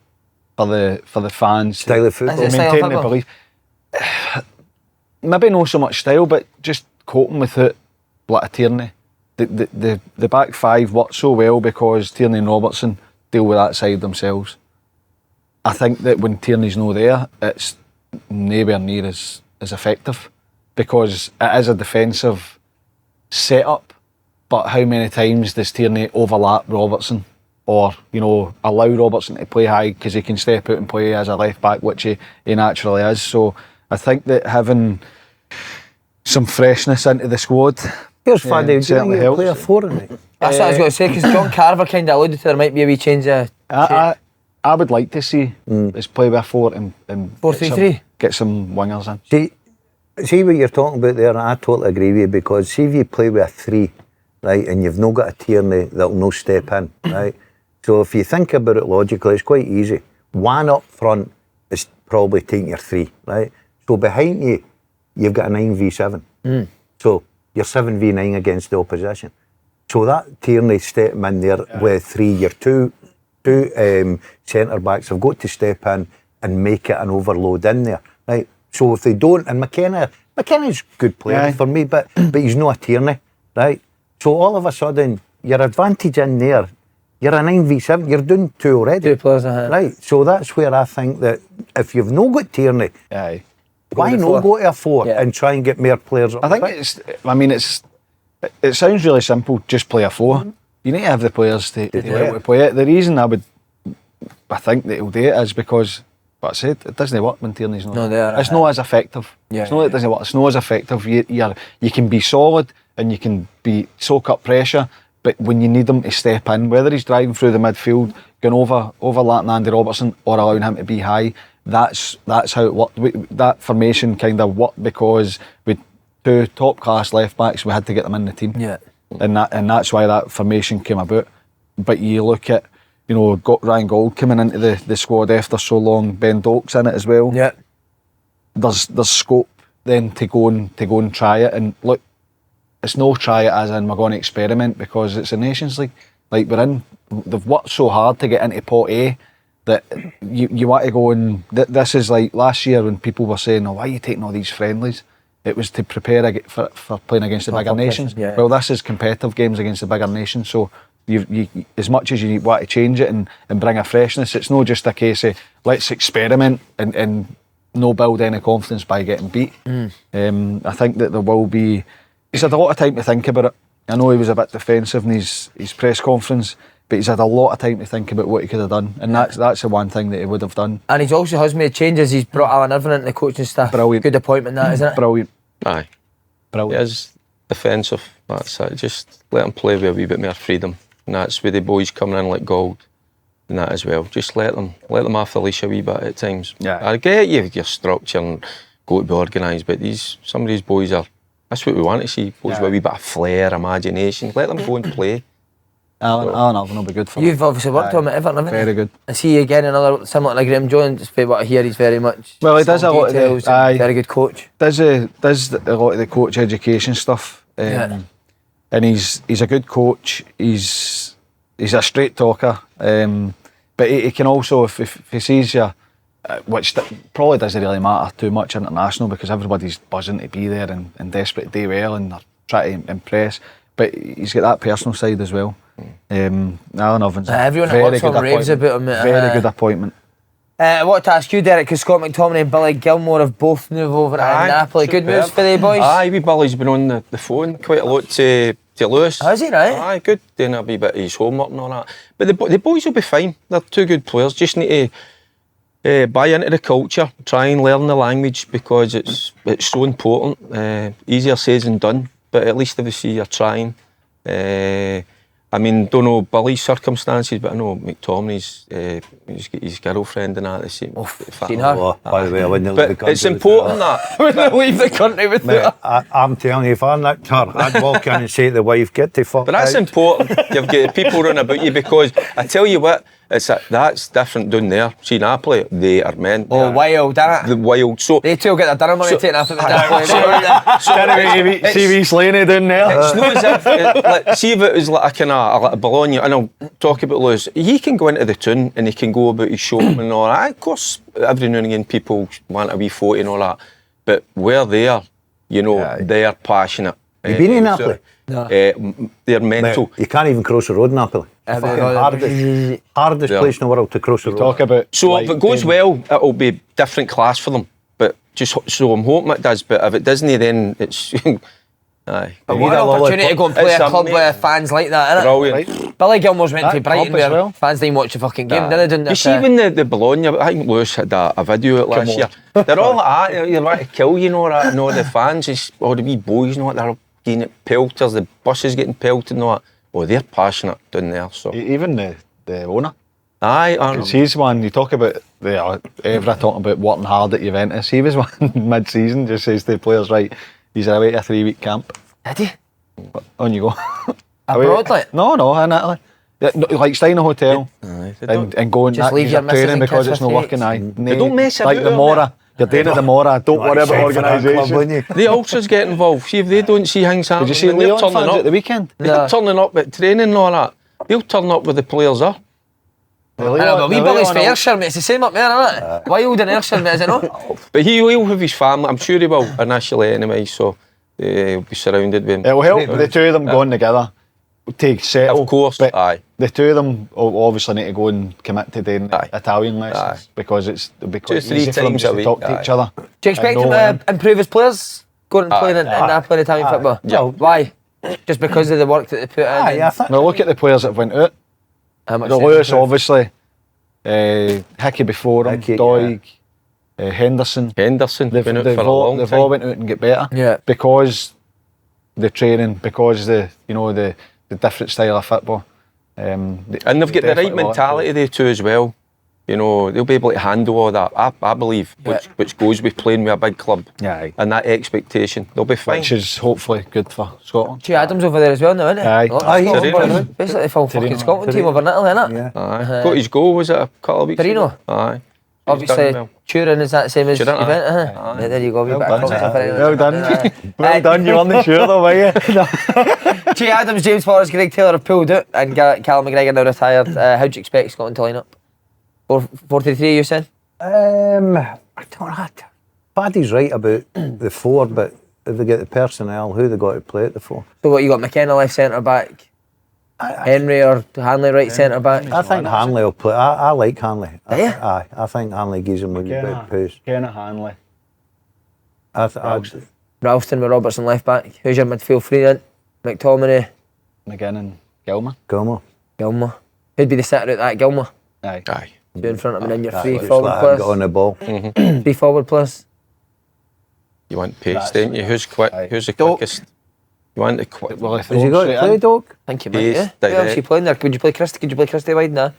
for the fans. Style of football. Is it style of Maintain the football? belief. Maybe not so much style, but just coping with it like a Tierney. The back five work so well because Tierney and Robertson deal with that side themselves. I think that when Tierney's not there, it's nowhere near as effective because it is a defensive setup. But how many times does Tierney overlap Robertson or, you know, allow Robertson to play high because he can step out and play as a left back, which he naturally is. So I think that having some freshness into the squad. Here's Faddy, do you think certainly he'll play a helps. 4 in it? That's what I was going to say, because John Carver kind of alluded to there might be a wee change of I would like to see us play with a 4 and 4-3-3. get some wingers in. See what you're talking about there, I totally agree with you, because see if you play with a 3, right, and you've not got a Tierney that'll no step in, right? So if you think about it logically, it's quite easy. 1 up front is probably taking your 3, right? So behind you, you've got a 9v7. So you're 7v9 against the opposition. So that Tierney stepping in there with 3, your two centre backs have got to step in and make it an overload in there, right? So if they don't, and McKenna's a good player for me, but he's not a Tierney, right? So all of a sudden, your advantage in there, you're a 9v7, you're doing 2 already. 2 players, right? So that's where I think that if you've no got Tierney, why not go to a 4 and try and get more players up? I think it sounds really simple, just play a 4. You need to have the players to be able to play it. The reason I think that he'll do it is because, what I said, it doesn't work when Tierney's not. It's not as effective. It's not that it doesn't work, it's not as effective. You can be solid and you can soak up pressure, but when you need him to step in, whether he's driving through the midfield, going overlapping Andy Robertson or allowing him to be high, that's how it worked. That formation kind of worked because with 2 top class left backs, we had to get them in the team. And that's why that formation came about. But you look at, got Ryan Gold coming into the squad after so long, Ben Doak's in it as well. There's scope then to go and try it. And look, it's no try it as in we're going to experiment, because it's a Nations League. Like they've worked so hard to get into pot A that you want to go and this is like last year when people were saying, why are you taking all these friendlies? It was to prepare for playing against the bigger nations. Well, this is competitive games against the bigger nations, so you as much as you want to change it and bring a freshness, it's not just a case of let's experiment and no build any confidence by getting beat. I think that there will be. He's had a lot of time to think about it. I know he was a bit defensive in his press conference, but he's had a lot of time to think about what he could have done, and that's the one thing that he would have done. And he also has made changes. He's brought Alan Irvine into the coaching staff. Brilliant. Good appointment, that, isn't it? Brilliant. Aye. Brilliant. He is defensive. That's it. Just let him play with a wee bit more freedom, and that's with the boys coming in like Gold and that as well. Just let them off the leash a wee bit at times. I get your structure and go to be organised, but some of these boys are. That's what we want to see. Boys with a wee bit of flair, imagination. Let them go and play. Alan Irvine will be good for You've obviously worked with him at Everton, haven't you? Very good. I see again another similar to Graham Jones. But what I hear, he's very much. Well, he does a lot of the. Very good coach. Does a lot of the coach education stuff. And he's a good coach. He's a straight talker. But he can also, if he sees you, which probably doesn't really matter too much international, because everybody's buzzing to be there and desperate to do well and they're trying to impress. But he's got that personal side as well. Alan Irvine's everyone that works on raves about him. Very good appointment. I want to ask you, Derek, because Scott McTominay and Billy Gilmour have both moved over to Napoli. Good news for the boys? Aye, wee Billy's been on the phone quite a lot to Lewis. Has he, right? Aye, good. Doing a wee bit of his homework and all that. But the boys will be fine. They're 2 good players. Just need to buy into the culture, try and learn the language, because it's so important. Easier said than done, but at least if they see you're trying. I mean, don't know Billy's circumstances, but I know McTominay's he's got his girlfriend and that. The same. Seen her? By the way, I wouldn't leave the country. It's important that. I wouldn't leave the country with that. I'm telling you, if I nicked her, I'd walk in and say to the wife, get the fuck But that's out. important. You've got people running about you, because I tell you what, that's different down there. See, Napoli, they are men. Oh, wild, isn't it? The wild. So They two will get their dinner money taken off at the Napoli. CV Slaney down there. It's not as if, see if it was like a kind of like a Bologna, and I'll talk about Lewis. He can go into the tune and he can go about his show and all that. Of course, every now and again people want a wee photo and all that, but we're there, they are passionate. You been in Napoli? No. They're mental. You can't even cross the road in Napoli. Hardest place in the world to cross the road. Talk about. So if it goes well, it'll be different class for them. But just so I'm hoping it does. But if it doesn't, then it's Aye. But what an opportunity to go and play It's a club amazing. with fans like that, innit? Brilliant. Billy Gilmour's went to That Brighton club as where well. fans didn't watch the fucking game, Aye. did they? Didn't You see when the Bologna, I think Lewis had a video out last year. They're all like that, you're like to kill you, that, and all the fans, all the wee boys, they're getting it pelters, the buses getting pelted and all that. Oh, they're passionate down there, so. Even the owner. Aye, Because he's one, you talk about, Evra talking about working hard at Juventus, he was one mid-season, just says to the players, right, he's away to a 3-week camp. Did he? On you go. Abroad, like? No, in Italy. Yeah, no, like staying in a hotel and going Just that leave your missus training and because kids it's for not 3 working. weeks. They don't mess like about the on Mora. You're doing it the Mora. Don't worry about organisation. The ultras get involved. See if they don't see things happening. Did you see when they're Leon turning fans up, at the weekend? They're turning up at training and all that. They'll turn up with the players are. I know, but wee Billy's for Ayrshire, mate. It's the same up there, isn't it? Wild in Ayrshire, mate, is it not? But he'll have his family. I'm sure he will initially anyway. So he'll be surrounded with him. It will help the two of them going together to settle. Of course, but aye. the two of them will obviously need to go and commit to doing Aye. Italian lessons Aye. because it's 2-3 easy for them times just a to week, talk to aye. each other. Do you expect And him no, to improve his players? Going and playing in Napoli Italian football? Yeah. Why? Just because of the work that they put in? I think. Now look at the players that went out. How much The they Lewis, improve? obviously. Hickey before him. Hickey, Doig. Henderson. Henderson They've been out for a all long time. went out and get better. Yeah. Because the training, because the different style of football. And they've got the right mentality there too as well. You know, they'll be able to handle all that, I believe, which goes with playing with a big club. Yeah. And that expectation. They'll be fine. Which is hopefully good for Scotland. Che Adams over there as well now, isn't he? Aye. Oh, Aye, Scotland he's boy. brilliant. Basically the full fucking Torino. Scotland team over in Italy, innit? Yeah. Aye. Got his goal, was it a couple of weeks Torino? ago? Aye. Obviously, He's done well. Turin is that the same as Turin, aye. Juventus, huh? Yeah, there you go. Well Bit done, of content for aye. anyone. Well done. Aye. Well done, you weren't sure though, were you? Che Adams, James Forrest, Greg Taylor have pulled out and Callum McGregor now retired. How do you expect Scotland to line up? 4-3-3, you said? I don't know. Paddy's right about the four, but if they get the personnel, who they got to play at the four? So what, you got McKenna left centre back, Henry or Hanley right centre back? I think Hanley will play. I like Hanley. Do you? Aye, I think Hanley gives him a wee bit of pace. Kenna Hanley. Ralston with Robertson left back. Who's your midfield three then? McTominay, McGinn and Gilmour. Gilmour. Who'd be the sitter at that? Gilmour. Aye. Aye. Two in front of him and then your three Just forward let him get on players. the ball. Three forward players. You want pace, don't you? Who's quick? Aye. Who's the quickest? You want the quick. Well, if Has he got to play, Doc? I think you might, He's yeah. Who else direct. you playing there? Could you play Christie? Could you play Christie wide now?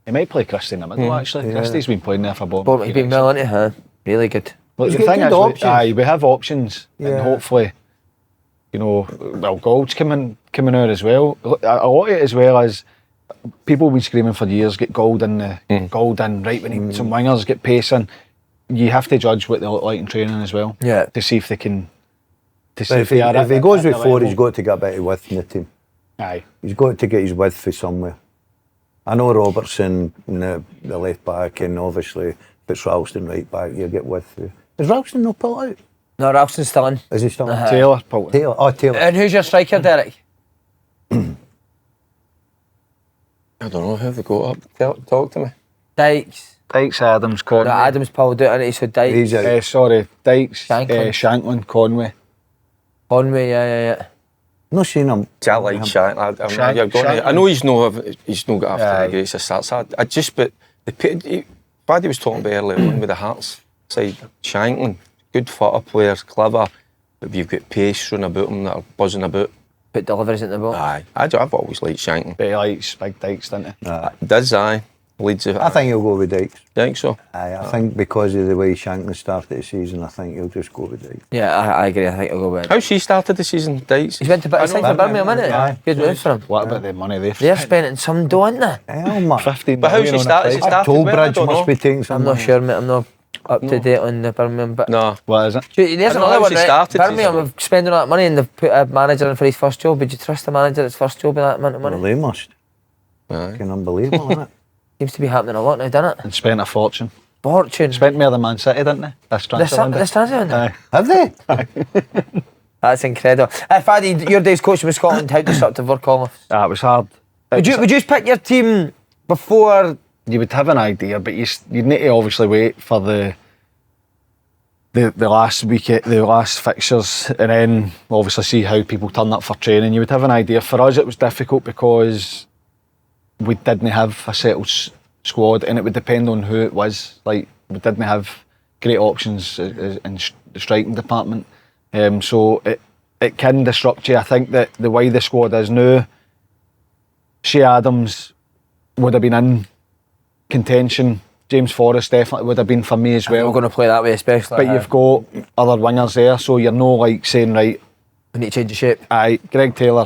he might play Christie in the middle actually. Christie's been playing there for Bournemouth. Bournemouth, he's been well, hasn't he? Huh? Really good. Look, He's the got thing good is, options. we have options, and Yeah. hopefully, Gold's coming out as well. Look, a lot of it as well as people have been screaming for years, get Gold in, right, we need some wingers, get pace in. You have to judge what they look like in training as well. Yeah. To see if they can. To see But if they are. if he goes with four, he's got to get a bit of width in the team. Aye. He's got to get his width for somewhere. I know Robertson, the left back, and obviously if it's Ralston right back, you get width through. Is Ralston not pulled out? No, Ralston's still in. Is he still on? Taylor, Paul. Taylor. Oh, Taylor. And who's your striker, Derek? I don't know, who they got up? Talk to me. Dykes. Dykes, Adams, Conway. No, Adams pulled out, and so Dykes. He's out. Sorry, Dykes, Shankland. Shankland, Conway. Conway, yeah. Not seen him. See, I like Shankland. You're going to, I know he's not got after the greatest of starts. I just, but Paddy was talking about earlier on with the Hearts side. Shankland, good footer players, clever, but you've got pace running about him that are buzzing about. Put deliveries in the ball. Aye, I've always liked Shankland. But he likes big Dykes, doesn't he? Does aye. Leads it. I think he'll go with Dykes. Think so. Aye, I think because of the way Shankland started the season, I think he'll just go with Dykes. Yeah, I agree. I think he'll go with it. How she started the season, Dykes? He's went to Birmingham, isn't he? Aye. Good move for him. What about the money they've They're spending some dough, aren't they? Hell, man. 15 But how's million he on a started? He price. started well, I Tollbridge don't must know. be taking some I'm not money. sure, mate. I'm not up to date on the Birmingham, but No. What is it? There's I don't know another how one, she right? started Birmingham season. have spending all that money and they've put a manager in for his first job. Would you trust a manager at his first job with that amount of Well, money? they must. Aye. Fucking unbelievable, isn't it? Seems to be happening a lot now, doesn't it? And spent a fortune. Fortune. Spent more than Man City, didn't they? This transfer window. This transfer window? Aye. Have they? That's incredible. Faddy, your days coaching with Scotland, how disruptive were Clement? It was hard. Would you just pick your team before? You would have an idea, but you'd need to obviously wait for the the last week, the last fixtures, and then obviously see how people turn up for training, you would have an idea. For us, it was difficult because we didn't have a settled squad, and it would depend on who it was. Like, we didn't have great options in the striking department, so it can disrupt you. I think that the way the squad is now, Shea Adams would have been in contention. James Forrest definitely would have been for me as well. We're going to play that way, especially. But you've got other wingers there, so you're no like saying, right, we need to change the shape. Aye, Greg Taylor,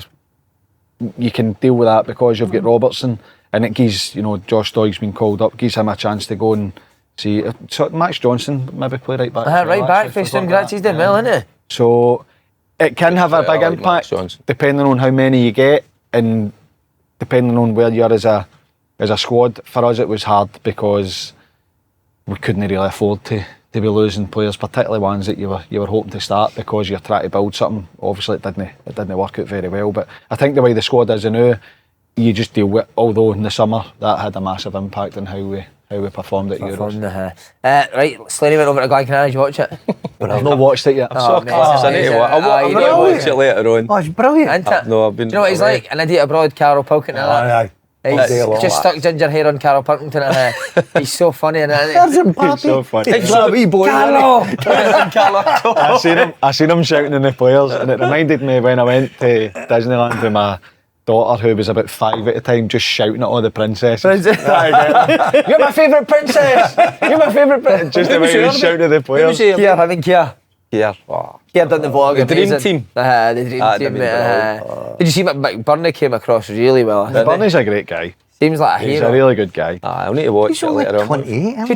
you can deal with that because you've got Robertson, and it gives, you know, Josh Doig's been called up, gives him a chance to go and see. So Max Johnson maybe play right back. Right back, Feston Grazzi's doing well, isn't it? So it can have a big impact depending on how many you get and depending on where you are as a squad. For us, it was hard because we couldn't really afford to be losing players, particularly ones that you were hoping to start, because you're trying to build something. Obviously, it didn't work out very well. But I think the way the squad is now, you just deal with. Although in the summer that had a massive impact on how we performed at Euros. Right, Slaney went over to Gran Canaria. Did you watch it? I've not watched it yet. I saw clips. I need to watch it later on. Oh, it's brilliant. No, I've been. Do you know what he's like? An idiot abroad, Carol Pilkington. Aye. He's just stuck ginger hair on Carol Pilkington. He's so funny, isn't he? There's him, He's so funny. It's that wee boy. Carol! I seen him shouting in the players, and it reminded me when I went to Disneyland with my daughter, who was about 5 at the time, just shouting at all the princesses. You're my favourite princess! You're my favourite princess! Just the way he was shouting at the players. Kier, I think Kier. Yeah. Oh. Kier done the vlog. The dream team. The dream team, mate. Did you see McBurney came across really well? Barney's a great guy. Seems like a He's hero. a really good guy. I'll need to watch He's it only later on. 28.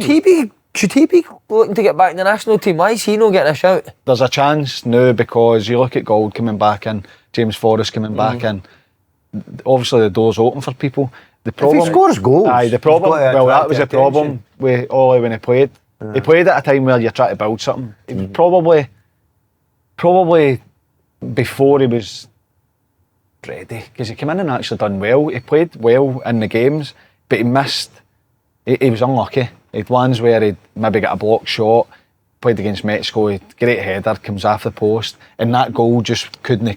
Should he be looking to get back in the national team? Why is he not getting a shout? There's a chance now because you look at Gold coming back in, James Forrest coming back in. Obviously the door's open for people. The problem, if he scores goals, aye, the problem. he's got to Well, that attract was the the problem with Ollie when he played. He played at a time where you're trying to build something. He was probably before he was ready, because he came in and actually done well. He played well in the games, but he missed. He was unlucky. He had ones where he'd maybe got a blocked shot. Played against Mexico, he great header, comes off the post, and that goal just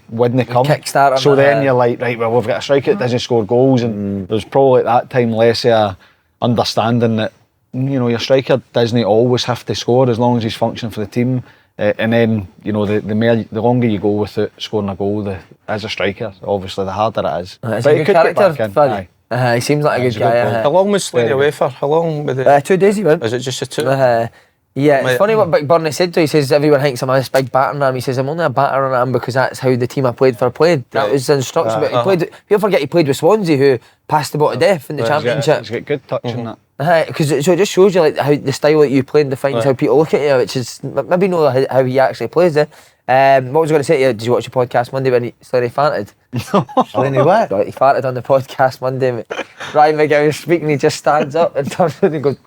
wouldn't come. Kickstart. So then you're like, right, well, we've got a striker that doesn't score goals, and there's probably at that time less of a understanding that, you know, your striker doesn't always have to score as long as he's functioning for the team. And then, you know, the longer you go without scoring a goal as a striker, obviously the harder it is. But he a good character, Aye. he seems like a good guy. How long was Slaney away for? How long with it? 2 days he went. Is it just a 2? Yeah, it's funny what McBurney said to. He says everyone thinks I'm this big battering ram. He says I'm only a battering ram because that's how the team I played for played. That was the instruction. But he played. People forget he played with Swansea, who passed the ball to death in the Championship. He's got good touch in that. Because so it just shows you like how the style that you play defines how people look at you, which is maybe not how he actually plays it. What was I going to say to you? Did you watch the podcast Monday when Slaney farted? Slaney what? Right, he farted on the podcast Monday. Ryan McGowan was speaking, he just stands up and turns around and goes.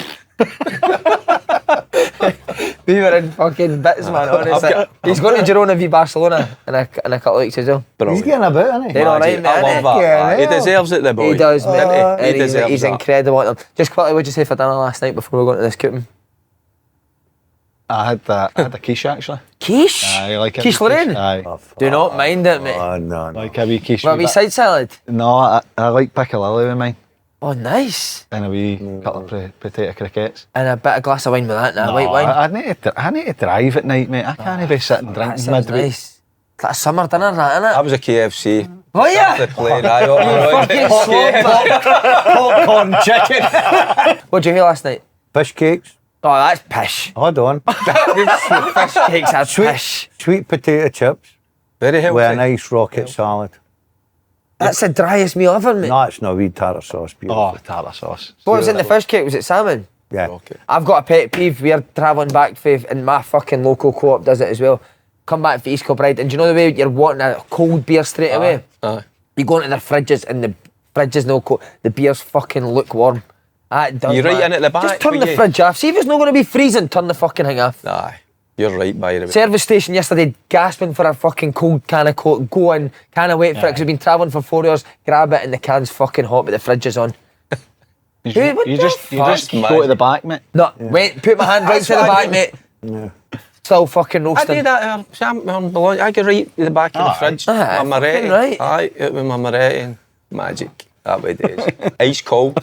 We were in fucking bits, man. Honestly, he's going to Girona v Barcelona in a couple of weeks as well. He's getting about, isn't he? They're all right, I mate. love that. Yeah, He deserves it, the boy. He does, mate. He deserves He's that. incredible at them. Just quickly, what did you say for dinner last night before we go into this cooking? I had a quiche actually. Quiche? Aye, like Quiche Lorraine? Aye. Do not mind it, mate. Oh, no. Like a wee quiche. What, a wee side salad? No, I like piccalilli with mine. Oh, nice. And a wee couple of potato croquettes. And a bit of glass of wine with that now, No, white wine. I need to drive at night, mate. I can't be sitting That drinking sounds midweek. nice. It's like a summer dinner, that, That innit? was a KFC. Oh, yeah! The play, right? Fucking slob. Popcorn chicken. What did you hear last night? Fish cakes. Oh, that's pish. Hold on. Fish cakes are pish. Sweet potato chips Very with a healthy. nice rocket salad. That's the driest meal ever, mate. No, it's not wee tartar sauce. Beautiful. Oh, tartar sauce. What was in the fish cake? Was it salmon? Yeah. Okay. I've got a pet peeve. We're travelling back and my fucking local co-op does it as well. Come back for East Kilbride, and do you know the way you're wanting a cold beer straight away? You go into their fridges and the fridge is no cold. The beer's fucking lukewarm. That does, You're right man. in at the back, Just turn will the you? fridge off. See if it's not going to be freezing, turn the fucking thing off. Aye, you're right, by the way. Service station yesterday, gasping for a fucking cold can of Coke. Go in, can't wait for it because we've been travelling for 4 hours. Grab it and the can's fucking hot, but the fridge is on. You just fuck? go to the back, mate. No, wait, put my hand right to the back, mate. Still fucking I roasting. did that. Bologna. I get right to the back of the fridge. Aye, My Moretti. fucking right. Aye, out with my Moretti and magic. That way it is. Ice cold.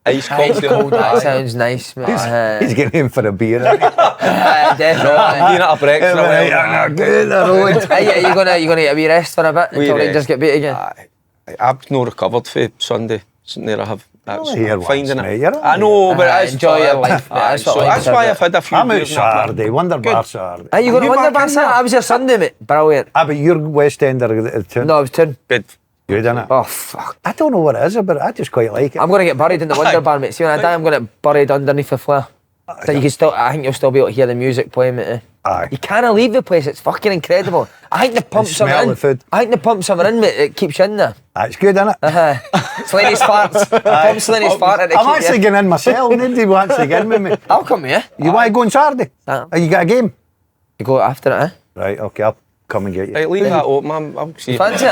Ice cold. Cold, that sounds nice, mate. He's getting in for a beer. Definitely. Being at a breakfast. You're gonna get a wee rest for a bit until Rangers get beat again. I've not recovered for Sunday. There I have. That's here I'm finding once, it. mate, you're I know, but Aye, it's enjoy your life, mate. Aye, That's what so life's that's why about. I've had a few. I'm out beers and that. Saturday, Wonder Bar Saturday. Are you going to You win the back in Barca? there? That was your Sunday, mate. Brilliant. But you're West End or tune. No, I was tuned. Good. Good, innit? Oh, fuck. I don't know what it is about. I just quite like it. I'm going to get buried in the Wonder Bar, mate. See, when I die, I'm going to get buried underneath the flare. So you can still, I think you'll still be able to hear the music playing, mate. Aye. You can't leave the place. It's fucking incredible. I think the pumps smell are in. the food. I think the pumps are in, mate. It keeps you in there. It's good, innit? Slaney's farts. The pump Slaney's fart. I'm actually getting in myself. Nobody wants to get in with me. I'll come here. You want to go on Saturday? Aye. You got a game? You go after it, eh? Right, okay, I'll come and get you. Right, leave that open. I'll see. Fancy it?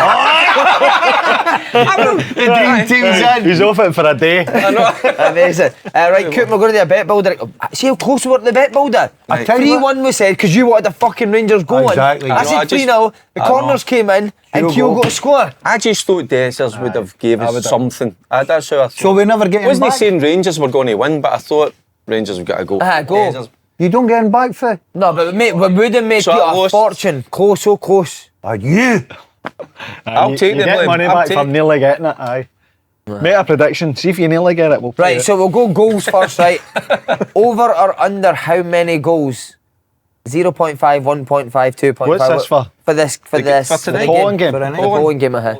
The dream team's in. He's off it for a day. Amazing. Right, Coop, we're going to do a bet builder. See how close we were to the bet builder? I tell you what- 3-1 we said because you wanted the fucking Rangers going. Exactly. I No, said 3-0. The corners came in and Kyogo. Kyogo scored. I just thought Dessers would have gave us something. That's how I thought. So we never get him Wasn't he back? saying Rangers were going to win, but I thought Rangers have got to go. Go. Dessers. You don't get him back for? No, but mate, we would have made So Peter I a lost. fortune. Close, so close. You? I'll take you the get blame. money I'll back take- for nearly getting it. Aye. Make a prediction. See if you nearly get it. We'll play Right, it. so we'll go goals first, right? Over or under how many goals? 0.5, 1.5, 2.5. What's this for? For this, for this. for today? the Poland game. For the For Poland game, ahead.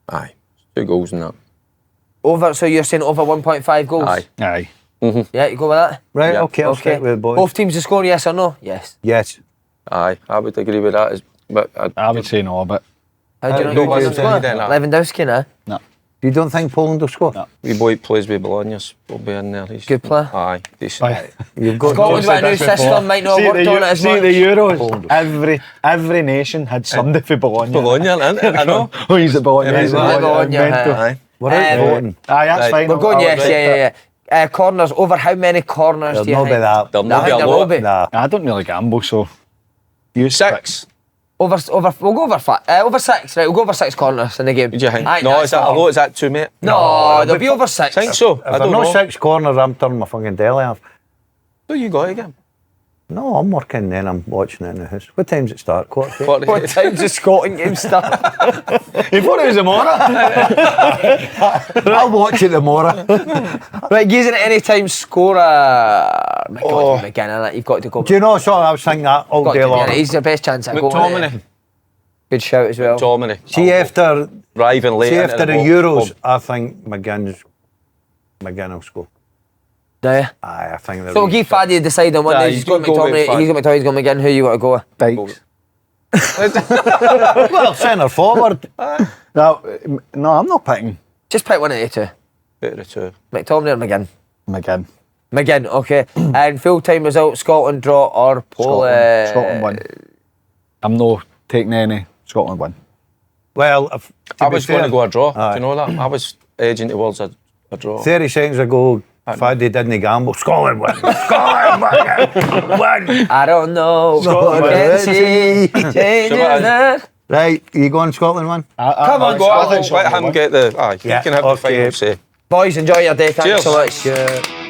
Aye. 2 goals in that. Over, so you're saying over 1.5 goals? Aye. Aye. Yeah, you go with that? Right, Yeah. okay, I'll stick with the boys. Both teams to score, yes or no? Yes. Yes. Aye. I would agree with that. But I would say no, but How do you How know do who you will say score? that? Lewandowski, nah? no. You don't think Poland will score? No. we boy plays with Bologna. Will be in there. He's Good player. Aye. Decent. Aye. You've got Scotland's got a new system, might not have worked on it as see much. the Euros. Every nation had somebody for Bologna. Bologna, I know. Oh, he's at Bologna. Yeah, He's at he's at Bologna. Bologna, Mental. Aye. We're out Um, voting. Aye, that's Right. fine. We're going, I'll yes, right. yeah. Corners, over how many corners There'll do you not think? be that. There'll I not be think a there will lot. be. Nah. I don't really gamble, so. You 6. Over, we'll go over 6, right? We'll go over 6 corners in the game. What do you think? Aye, No, that's is that a not- lot? Is that 2, mate? No, there'll be over 6. Think so? If I there don't are no know. 6 corners, I'm turning my fucking telly off. So you got it again? No, I'm working then, I'm watching it in the house. What time's it start? Quarter to 8? What time's the Scotland game start? He thought it was tomorrow. I'll watch it tomorrow. Right, Gies at any time score a... My God, McGinn, you've got to go. Do you know, so I was thinking that all Got day to be in long. it. He's the best chance at going. McTominay. Good shout as well. McTominay. See after Driving late. See into after the ball. Euros, I think McGinn will score. Do you? Aye, I think they're So give Faddy decide on one Aye, day. he's He's got gonna go with McTominay, Faddy. he's got McTominay, he's got McGinn. Who you want to go with? Dykes. well, centre forward. No, I'm not picking Just pick one of the two. Better of 2. McTominay or McGinn? McGinn. McGinn, okay. And full-time result, Scotland draw or Poland? Scotland win. I'm not taking any. Scotland win. Well, if, I was going to go a draw. Aye. Do you know that? I was edging towards a draw. 30 seconds ago, Faddy didn't gamble. Scotland win. Scotland win. I don't know. Scotland What win. can see changes So what- that. Right, you going Scotland win? Come on, Go I on, think let Scotland him win. get the... Aye, Yeah, he can have the okay. final say. Boys, enjoy your day. Thanks Cheers. so much.